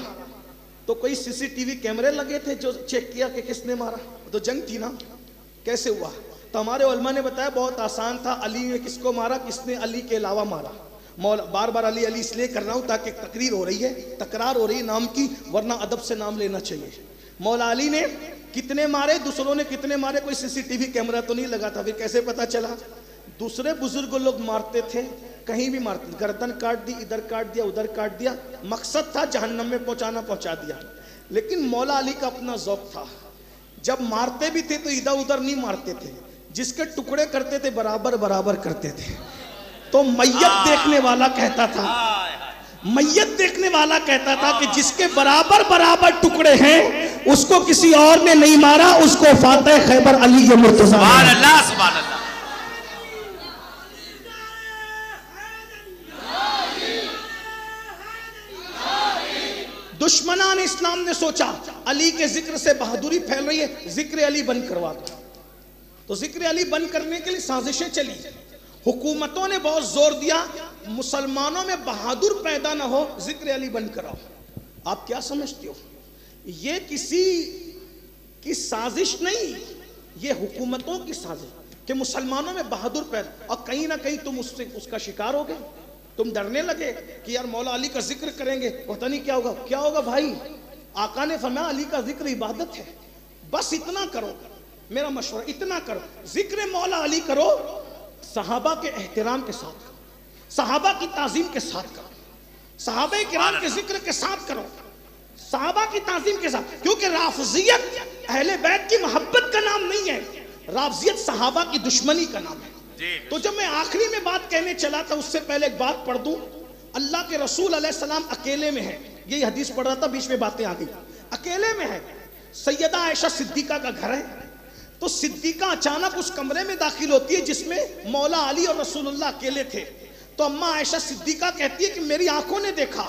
تو کوئی سی سی ٹی وی کیمرے لگے تھے جو چیک کیا کہ کس نے مارا؟ تو جنگ تھی نا، کیسے ہوا؟ تو ہمارے علماء نے بتایا بہت آسان تھا. علی نے کس کو مارا، کس نے علی کے علاوہ مارا. مولا بار بار علی علی اس لیے کر رہا ہوں تاکہ تقریر ہو رہی ہے، تکرار ہو رہی ہے نام کی، ورنہ ادب سے نام لینا چاہیے. مولا علی نے کتنے مارے، دوسروں نے کتنے مارے، کوئی سی سی ٹی وی کیمرہ تو نہیں لگا تھا. پھر کیسے پتا چلا؟ دوسرے بزرگ لوگ مارتے تھے، کہیں بھی مارتے، گردن کاٹ دی، ادھر کاٹ دیا، ادھر کاٹ دیا، مقصد تھا جہنم میں پہنچانا، پہنچا دیا. لیکن مولا علی کا اپنا ذوق تھا، جب مارتے بھی تھے تو ادھر ادھر نہیں مارتے تھے، جس کے ٹکڑے کرتے تھے برابر برابر کرتے تھے. تو میت دیکھنے والا کہتا تھا، میت دیکھنے والا کہتا تھا کہ جس کے برابر برابر ٹکڑے ہیں اس کو کسی اور نے نہیں مارا، اس کو فاتح خیبر علی مرتضیٰ. سبحان اللہ، سبحان اللہ. دشمنان اسلام نے سوچا علی کے ذکر سے بہادری پھیل رہی ہے، ذکر علی بند کروا دو. تو ذکر علی بند کرنے کے لیے سازشیں چلی. حکومتوں نے بہت زور دیا مسلمانوں میں بہادر پیدا نہ ہو، ذکر علی بند کراؤ. آپ کیا سمجھتے ہو؟ یہ کسی کی سازش نہیں، یہ حکومتوں کی سازش کہ مسلمانوں میں بہادر پیدا. اور کہیں نہ کہیں تم اس کا شکار ہو گئے، تم ڈرنے لگے کہ یار مولا علی کا ذکر کریں گے پتہ نہیں کیا ہوگا. کیا ہوگا بھائی؟ آقا نے فرمایا علی کا ذکر عبادت ہے، بس اتنا کرو. میرا مشورہ اتنا کرو، ذکر مولا علی کرو صحابہ کے احترام کے ساتھ. صحابہ کی تعظیم کے ساتھ کرو، صحابہ کرام کے ذکر کے ساتھ کرو، صحابہ کی تعظیم کے ساتھ، کیونکہ رافضیت اہل بیت کی محبت کا نام نہیں ہے، رافضیت صحابہ کی دشمنی کا نام ہے۔ تو جب میں آخری میں بات کہنے چلا تھا، اس سے پہلے ایک بات پڑھ دوں، اللہ کے رسول علیہ السلام اکیلے میں ہیں، یہی حدیث پڑھ رہا تھا، بیچ میں باتیں آ گئی، اکیلے میں ہے، سیدہ عائشہ صدیقہ کا گھر ہے، تو صدیقہ اچانک اس کمرے میں داخل ہوتی ہے جس میں مولا علی اور رسول اللہ اکیلے تھے، تو اماں عائشہ صدیقہ کہتی ہے کہ میری آنکھوں نے دیکھا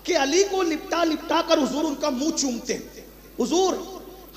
کہ علی کو لپٹا لپٹا کر حضور ان کا منہ چومتے ہیں، حضور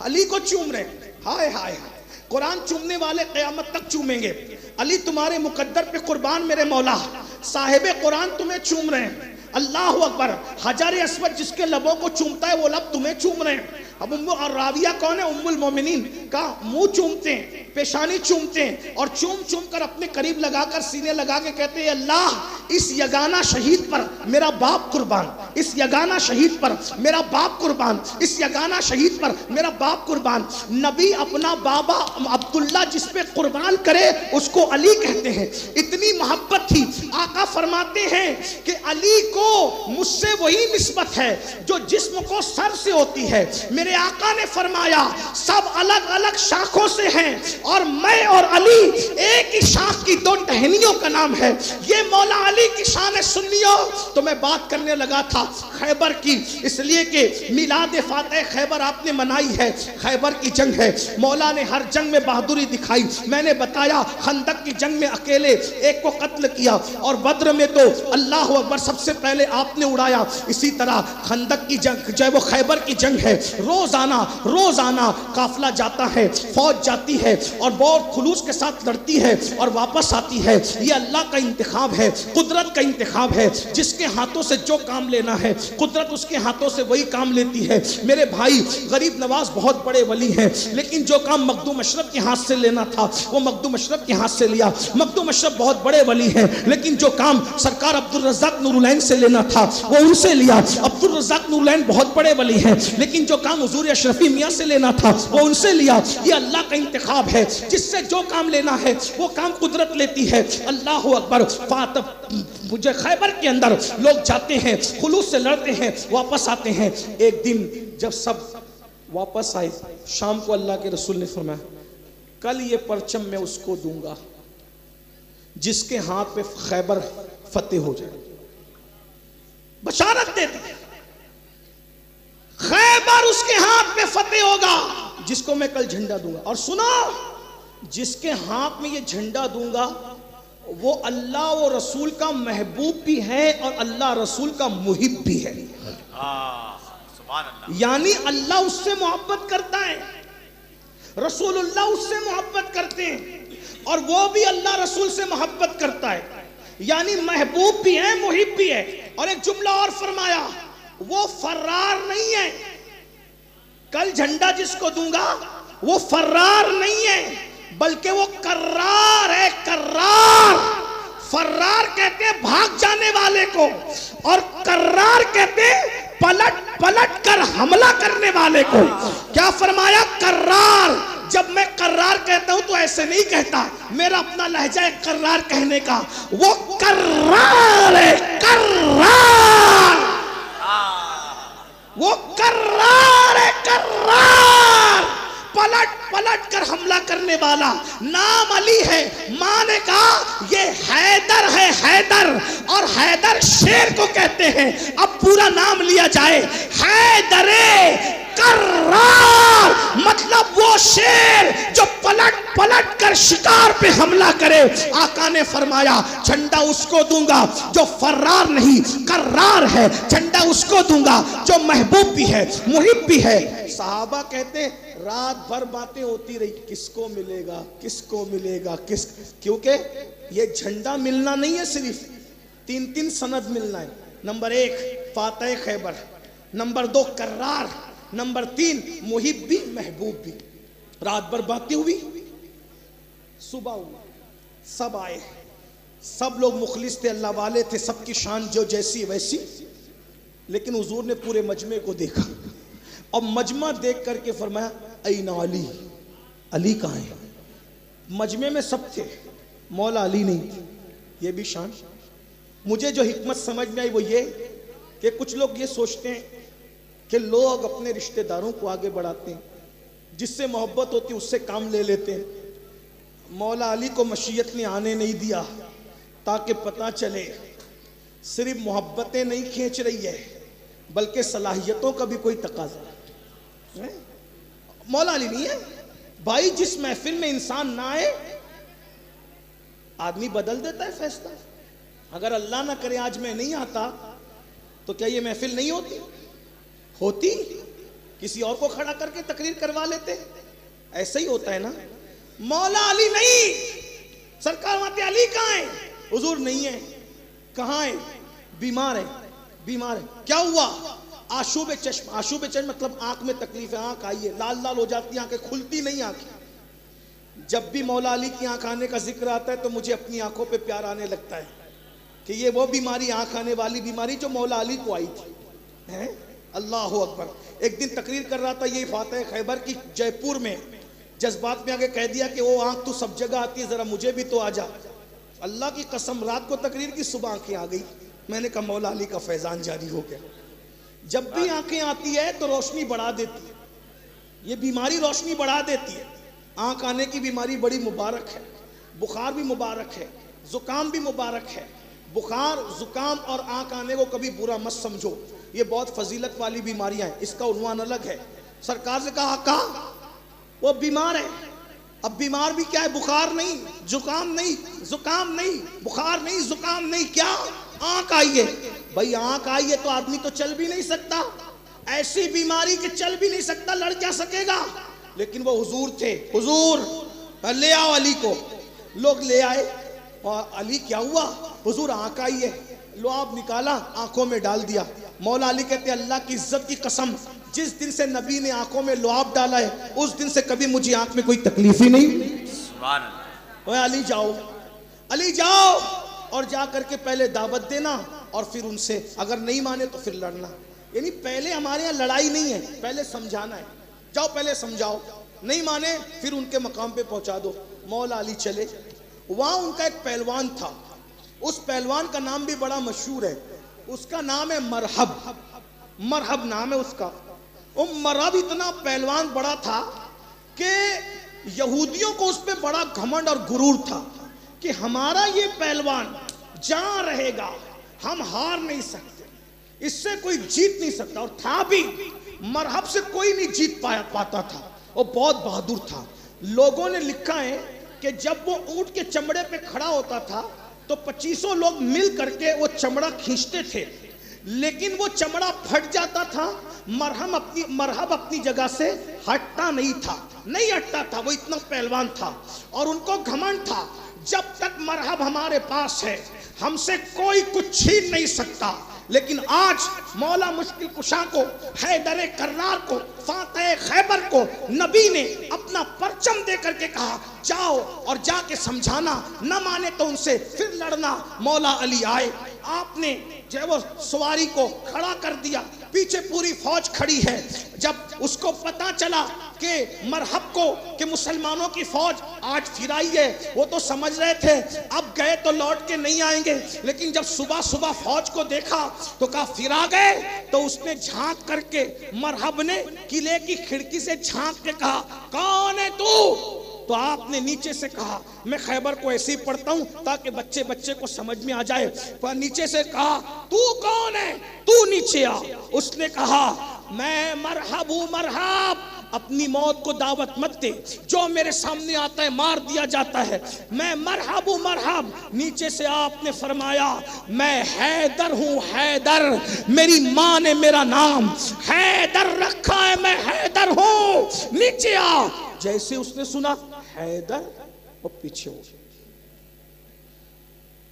علی کو چوم رہے ہیں، ہائے ہائے ہائے، قرآن چومنے والے قیامت تک چومیں گے، علی تمہارے مقدر پہ قربان میرے مولا، صاحب قرآن تمہیں چوم رہے ہیں، اللہ اکبر، حجر اسود جس کے لبوں کو چومتا ہے وہ لب تمہیں چوم رہے ہیں، اب اور راویہ کون ہے؟ ام المومنین کا منہ چومتے ہیں، پیشانی چومتے ہیں، اور چوم چوم کر اپنے قریب لگا کر سینے لگا کے کہتے ہیں اللہ اس یگانہ شہید پر میرا باپ قربان، اس یگانہ شہید پر میرا باپ قربان، اس یگانہ شہید پر میرا باپ قربان۔ نبی اپنا بابا عبداللہ جس پہ قربان کرے اس کو علی کہتے ہیں، اتنی محبت تھی۔ آقا فرماتے ہیں کہ علی کو مجھ سے وہی نسبت ہے جو جسم کو سر سے ہوتی ہے، میرے آقا نے فرمایا سب الگ الگ شاخوں سے ہیں اور میں اور علی ایک ہی شاخ کی دو ٹہنیوں کا نام ہے، یہ مولا علی کی شان سنیو۔ تو میں بات کرنے لگا تھا خیبر کی، اس لیے کہ میلاد فاتح خیبر آپ نے منائی ہے، خیبر کی جنگ ہے، مولا نے ہر جنگ میں بہادری دکھائی، میں نے بتایا خندق کی جنگ میں اکیلے ایک کو قتل کیا، اور بدر میں تو اللہ اکبر سب سے پہلے آپ نے اڑایا، اسی طرح خندق کی جنگ جو ہے وہ خیبر کی جنگ ہے، روزانہ قافلہ جاتا ہے، فوج جاتی ہے اور بہت خلوص کے ساتھ لڑتی ہے اور واپس آتی ہے، یہ اللہ کا انتخاب ہے، قدرت کا انتخاب ہے، جس کے ہاتھوں سے جو کام لینا ہے قدرت اس کے ہاتھوں سے وہی کام لیتی ہے۔ میرے بھائی غریب نواز بہت بڑے ولی ہیں، لیکن جو کام مخدوم اشرف کے ہاتھ سے لینا تھا وہ مخدوم اشرف کے ہاتھ سے لیا، مخدوم اشرف بہت بڑے ولی ہیں، لیکن جو کام سرکار عبدالرزاق نور العین سے لینا تھا وہ ان سے لیا، عبدالرزاق نور العین بہت بڑے ولی ہیں، لیکن جو کام حضور اشرفی میاں سے لینا تھا وہ ان سے لیا۔ یہ اللہ کا انتخاب ہے، جس سے جو کام لینا ہے وہ کام قدرت لیتی ہے۔ اللہ اکبر، مجھے خیبر کے اندر لوگ جاتے ہیں، خلوص سے لڑتے ہیں، واپس آتے ہیں۔ ایک دن جب سب واپس آئے شام کو اللہ کے رسول نے فرمایا کل یہ پرچم میں اس کو دوں گا جس کے ہاتھ پہ خیبر فتح ہو جائے، بشارت دیتے ہیں خیبر اس کے ہاتھ پہ فتح ہوگا جس کو میں کل جھنڈا دوں گا، اور سنو جس کے ہاتھ میں یہ جھنڈا دوں گا وہ اللہ و رسول کا محبوب بھی ہے اور اللہ رسول کا محب بھی ہے، یعنی اللہ اس سے محبت کرتا ہے، رسول اللہ اس سے محبت کرتے ہیں، اور وہ بھی اللہ رسول سے محبت کرتا ہے، یعنی محبوب بھی ہے محب بھی ہے۔ اور ایک جملہ اور فرمایا وہ فرار نہیں ہے، کل جھنڈا جس کو دوں گا وہ فرار نہیں ہے بلکہ وہ کرار ہے، کرار۔ فرار کہتے ہیں بھاگ جانے والے کو، اور کرار کہتے ہیں پلٹ پلٹ کر حملہ کرنے والے کو۔ کیا فرمایا؟ کرار۔ جب میں کرار کہتا ہوں تو ایسے نہیں کہتا، میرا اپنا لہجہ ہے کرار کہنے کا، وہ کرار ہے، کرار، وہ کرار ہے، کرار، پلٹ پلٹ کر حملہ کرنے والا۔ نام علی ہے، ماں نے کہا یہ حیدر ہے، حیدر، اور حیدر شیر کو کہتے ہیں۔ اب پورا نام لیا جائے، حیدر کرار، مطلب وہ شیر جو پلٹ پلٹ کر شکار پہ حملہ کرے۔ آقا نے فرمایا جھنڈا اس کو دوں گا جو فرار نہیں، کرار ہے، جھنڈا اس کو دوں گا جو محبوب بھی ہے محب بھی ہے۔ صحابہ کہتے ہیں رات بھر باتیں ہوتی رہی، کس کو ملے گا، کس کو ملے گا، کیونکہ یہ جھنڈا ملنا نہیں ہے، صرف تین تین سند ملنا ہے۔ نمبر 1 فاتح خیبر، نمبر 2 کرار، نمبر 3 محب بھی محبوب بھی۔ رات بھر باتیں ہوئی، صبح ہوئی، سب آئے، سب لوگ مخلص تھے، اللہ والے تھے، سب کی شان جو جیسی ویسی، لیکن حضور نے پورے مجمع کو دیکھا اور مجمع دیکھ کر کے فرمایا این علی، علی کہاں ہے؟ مجمع میں سب تھے، مولا علی نہیں، یہ بھی شان، مجھے جو حکمت سمجھ میں آئی وہ یہ کہ کچھ لوگ یہ سوچتے ہیں کہ لوگ اپنے رشتہ داروں کو آگے بڑھاتے ہیں، جس سے محبت ہوتی ہے اس سے کام لے لیتے ہیں۔ مولا علی کو مشیت نے آنے نہیں دیا تاکہ پتہ چلے صرف محبتیں نہیں کھینچ رہی ہے بلکہ صلاحیتوں کا بھی کوئی تقاضا ہے۔ مولا علی نہیں ہے بھائی، جس محفل میں انسان نہ آئے آدمی بدل دیتا ہے فیصلہ۔ اگر اللہ نہ کرے آج میں نہیں آتا تو کیا یہ محفل نہیں ہوتی؟ کسی اور کو کھڑا کر کے تقریر کروا لیتے۔ ایسا ہی ہوتا ہے نا۔ مولا علی نہیں، سرکار ماتے علی کہاں ہیں؟ حضور نہیں ہے۔ کہاں ہیں؟ بیمار ہے۔ کیا ہوا؟ آشوب چشم مطلب آنکھ میں تکلیف ہے، آنکھ آئی ہے، لال لال ہو جاتی، آنکھیں کھلتی نہیں آنکھیں۔ جب بھی مولا علی کی آنکھ آنے کا ذکر آتا ہے تو مجھے اپنی آنکھوں پہ پیار آنے لگتا ہے کہ یہ وہ بیماری، آنکھ آنے والی بیماری جو مولا علی کو آئی تھی۔ اللہ اکبر۔ ایک دن تقریر کر رہا تھا، یہی فاتح خیبر کی جے پور میں، جذبات میں آگے کہہ دیا کہ وہ آنکھ تو سب جگہ آتی ہے، ذرا مجھے بھی تو آ جا۔ اللہ کی قسم رات کو تقریر کی، صبح آنکھیں آ گئی۔ میں نے کہا مولا علی کا فیضان جاری ہو گیا۔ جب بھی آنکھیں آتی ہے تو روشنی بڑھا دیتی ہے، یہ بیماری روشنی بڑھا دیتی ہے۔ آنکھ آنے کی بیماری بڑی مبارک ہے، بخار بھی مبارک ہے، زکام بھی مبارک ہے۔ بخار، زکام اور آنکھ آنے کو کبھی برا مت سمجھو، یہ بہت فضیلت والی بیماریاں ہیں، اس کا عنوان الگ ہے۔ سرکار سے کہا آقا وہ بیمار ہے۔ اب بیمار بھی کیا ہے؟ بخار نہیں، زکام نہیں، بخار نہیں، زکام نہیں، کیا؟ آنکھ آئی ہے۔ بھائی آنکھ آئی ہے تو آدمی تو چل بھی نہیں سکتا، ایسی بیماری کہ چل بھی نہیں سکتا، لڑ جا سکے گا؟ لیکن وہ حضور تھے۔ حضور لے آؤ علی کو۔ لوگ لے آئے اور علی کیا ہوا؟ حضور آنکھ آئی ہے۔ لعاب نکالا، آنکھوں میں ڈال دیا۔ مولا علی کہتے اللہ کی عزت کی قسم، جس دن سے نبی نے آنکھوں میں لعاب ڈالا ہے اس دن سے کبھی مجھے آنکھ میں کوئی تکلیف ہی نہیں۔ سبحان اللہ۔ اوے علی جاؤ اور جا کر کے پہلے دعوت دینا اور پھر ان سے اگر نہیں مانے تو پھر لڑنا۔ یعنی پہلے ہمارے یہاں لڑائی نہیں ہے، پہلے سمجھانا ہے۔ جاؤ پہلے سمجھاؤ، نہیں مانے پھر ان کے مقام پہ پہنچا دو۔ مولا علی چلے، وہاں ان کا ایک پہلوان تھا، اس پہلوان کا نام بھی بڑا مشہور ہے، اس کا نام ہے مرحب نام ہے اس کا۔ مرحب اتنا پہلوان بڑا تھا کہ یہودیوں کو اس پہ بڑا گھمنڈ اور غرور تھا کہ ہمارا یہ پہلوان جہاں رہے گا ہم ہار نہیں سکتے، اس سے کوئی جیت نہیں سکتا۔ اور تھا بھی، مرحب سے کوئی نہیں جیت پاتا تھا، وہ بہت بہادر تھا۔ لوگوں نے لکھا ہے کہ جب وہ اونٹ کے چمڑے پہ کھڑا ہوتا تھا تو 2500 لوگ مل کر کے وہ چمڑا کھینچتے تھے، لیکن وہ چمڑا پھٹ جاتا تھا۔ مرحب اپنی جگہ سے ہٹتا نہیں تھا، وہ اتنا پہلوان تھا اور ان کو گھمنڈ تھا جب تک مرحب ہمارے پاس ہے ہم سے کوئی کچھ چھین نہیں سکتا۔ لیکن آج مولا مشکل کشا کو، حیدر کرار کو، فاتح خیبر کو نبی نے اپنا پرچم دے کر کے کہا جاؤ اور جا کے سمجھانا، نہ مانے تو ان سے پھر لڑنا۔ مولا علی آئے، آپ نے جو ہے وہ سواری کو کھڑا کر دیا، پیچھے پوری فوج کھڑی ہے۔ جب اس کو پتا چلا کہ مرحب کو کہ مسلمانوں کی فوج آج پھر آئی ہے، وہ تو سمجھ رہے تھے اب گئے تو لوٹ کے نہیں آئیں گے، لیکن جب صبح فوج کو دیکھا تو کہا پھر آ گئے۔ تو اس نے جھانک کر کے، مرحب نے قلعے کی کھڑکی سے جھانک کے کہا کون ہے تو آپ نے نیچے سے کہا میں خیبر کو ایسے ہی پڑھتا ہوں تاکہ بچے کو سمجھ میں آ جائے۔ پر نیچے سے کہا تو کون ہے؟ تو نیچے آ۔ اس نے کہا میں مرحب ہوں، مرحب اپنی موت کو دعوت مت دے، جو میرے سامنے آتا ہے مار دیا جاتا ہے، میں مرحب ہوں، مرحب۔ نیچے سے آپ نے فرمایا میں حیدر ہوں، حیدر میری ماں نے میرا نام حیدر رکھا ہے، میں حیدر ہوں، نیچے آ۔ جیسے اس نے سنا حیدر، وہ پیچھے ہو۔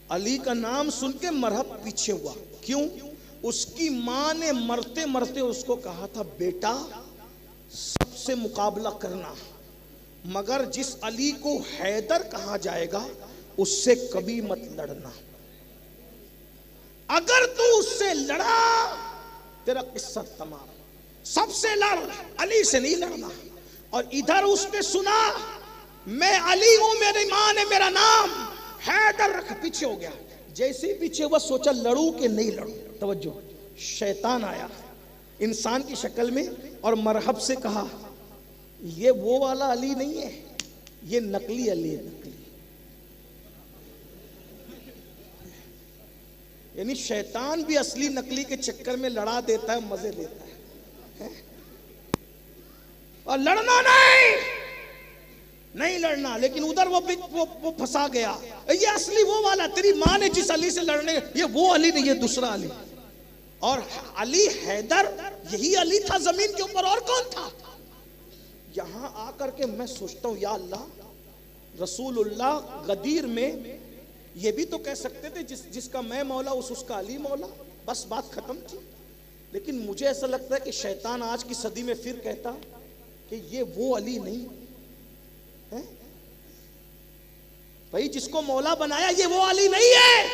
علی کا نام سن کے مرحب پیچھے ہوا۔ کیوں؟ اس کی ماں نے مرتے مرتے اس کو کہا تھا بیٹا سب سے مقابلہ کرنا، مگر جس علی کو حیدر کہا جائے گا اس سے کبھی مت لڑنا، اگر تو اس سے لڑا تیرا قصہ تمام، سب سے لڑ، علی سے نہیں لڑنا۔ اور ادھر اس نے سنا میں علی ہوں، میری ماں نے میرا نام حیدر رکھ، پیچھے ہو گیا۔ جیسے ہی پیچھے ہوا سوچا لڑوں کہ نہیں لڑوں. توجہ, شیطان آیا انسان کی شکل میں اور مرحب سے کہا یہ وہ والا علی نہیں ہے, یہ نقلی علی ہے, نقلی. یعنی شیطان بھی اصلی نقلی کے چکر میں لڑا دیتا ہے, مزے دیتا ہے. اور لڑنا نہیں لڑنا, لیکن ادھر وہ پھنسا گیا. یہ اصلی وہ والا, تیری ماں نے جس علی سے لڑنے, یہ وہ علی نہیں, یہ دوسرا علی. اور علی حیدر یہی علی تھا زمین کے اوپر, اور کون تھا؟ یہاں آ کر کے میں سوچتا ہوں یا اللہ, رسول اللہ غدیر میں یہ بھی تو کہہ سکتے تھے جس کا میں مولا اس کا علی مولا, بس بات ختم تھی. لیکن مجھے ایسا لگتا ہے کہ شیطان آج کی صدی میں پھر کہتا کہ یہ وہ علی نہیں ہے بھائی, جس کو مولا بنایا یہ وہ علی نہیں ہے.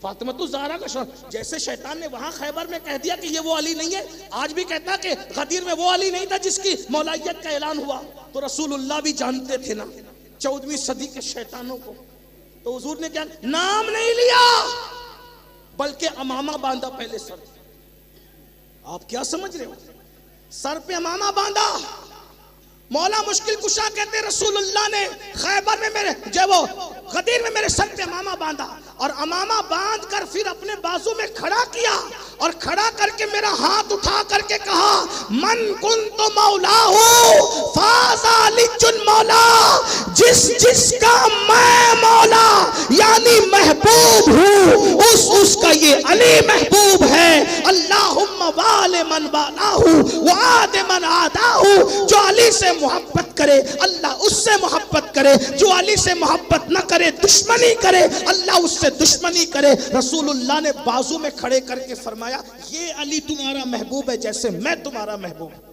فاطمہ الزہرا کا شوہر, جیسے شیطان نے وہاں خیبر میں کہہ دیا کہ یہ وہ علی نہیں ہے, آج بھی کہتا کہ غدیر میں وہ علی نہیں تھا جس کی مولائیت کا اعلان ہوا. تو رسول اللہ بھی جانتے تھے نا 14ویں صدی کے شیطانوں کو. تو حضور نے کیا نام نہیں لیا بلکہ امامہ باندھا پہلے سر. آپ کیا سمجھ رہے ہو؟ سر پہ امامہ باندھا. مولا مشکل کشا کہتے رسول اللہ نے خیبر میں میرے جب وہ غدیر میں میرے سر پہ امامہ باندھا, اور امامہ باندھ کر پھر اپنے بازو میں کھڑا کیا, اور کھڑا کر کے میرا ہاتھ اٹھا کر کے کہا من کنت مولا ہوں فاز علی مولا, جس کا میں مولا یعنی محبوب ہوں اس کا یہ علی محبوب ہے. اللہم وال من والاہ وعاد من عاداہ, جو علی سے محبت کرے اللہ اس سے محبت کرے, جو علی سے محبت نہ کرے دشمنی کرے اللہ اس سے دشمنی کرے. رسول اللہ نے بازو میں کھڑے کر کے فرمایا یہ علی تمہارا محبوب ہے جیسے میں تمہارا محبوب ہوں.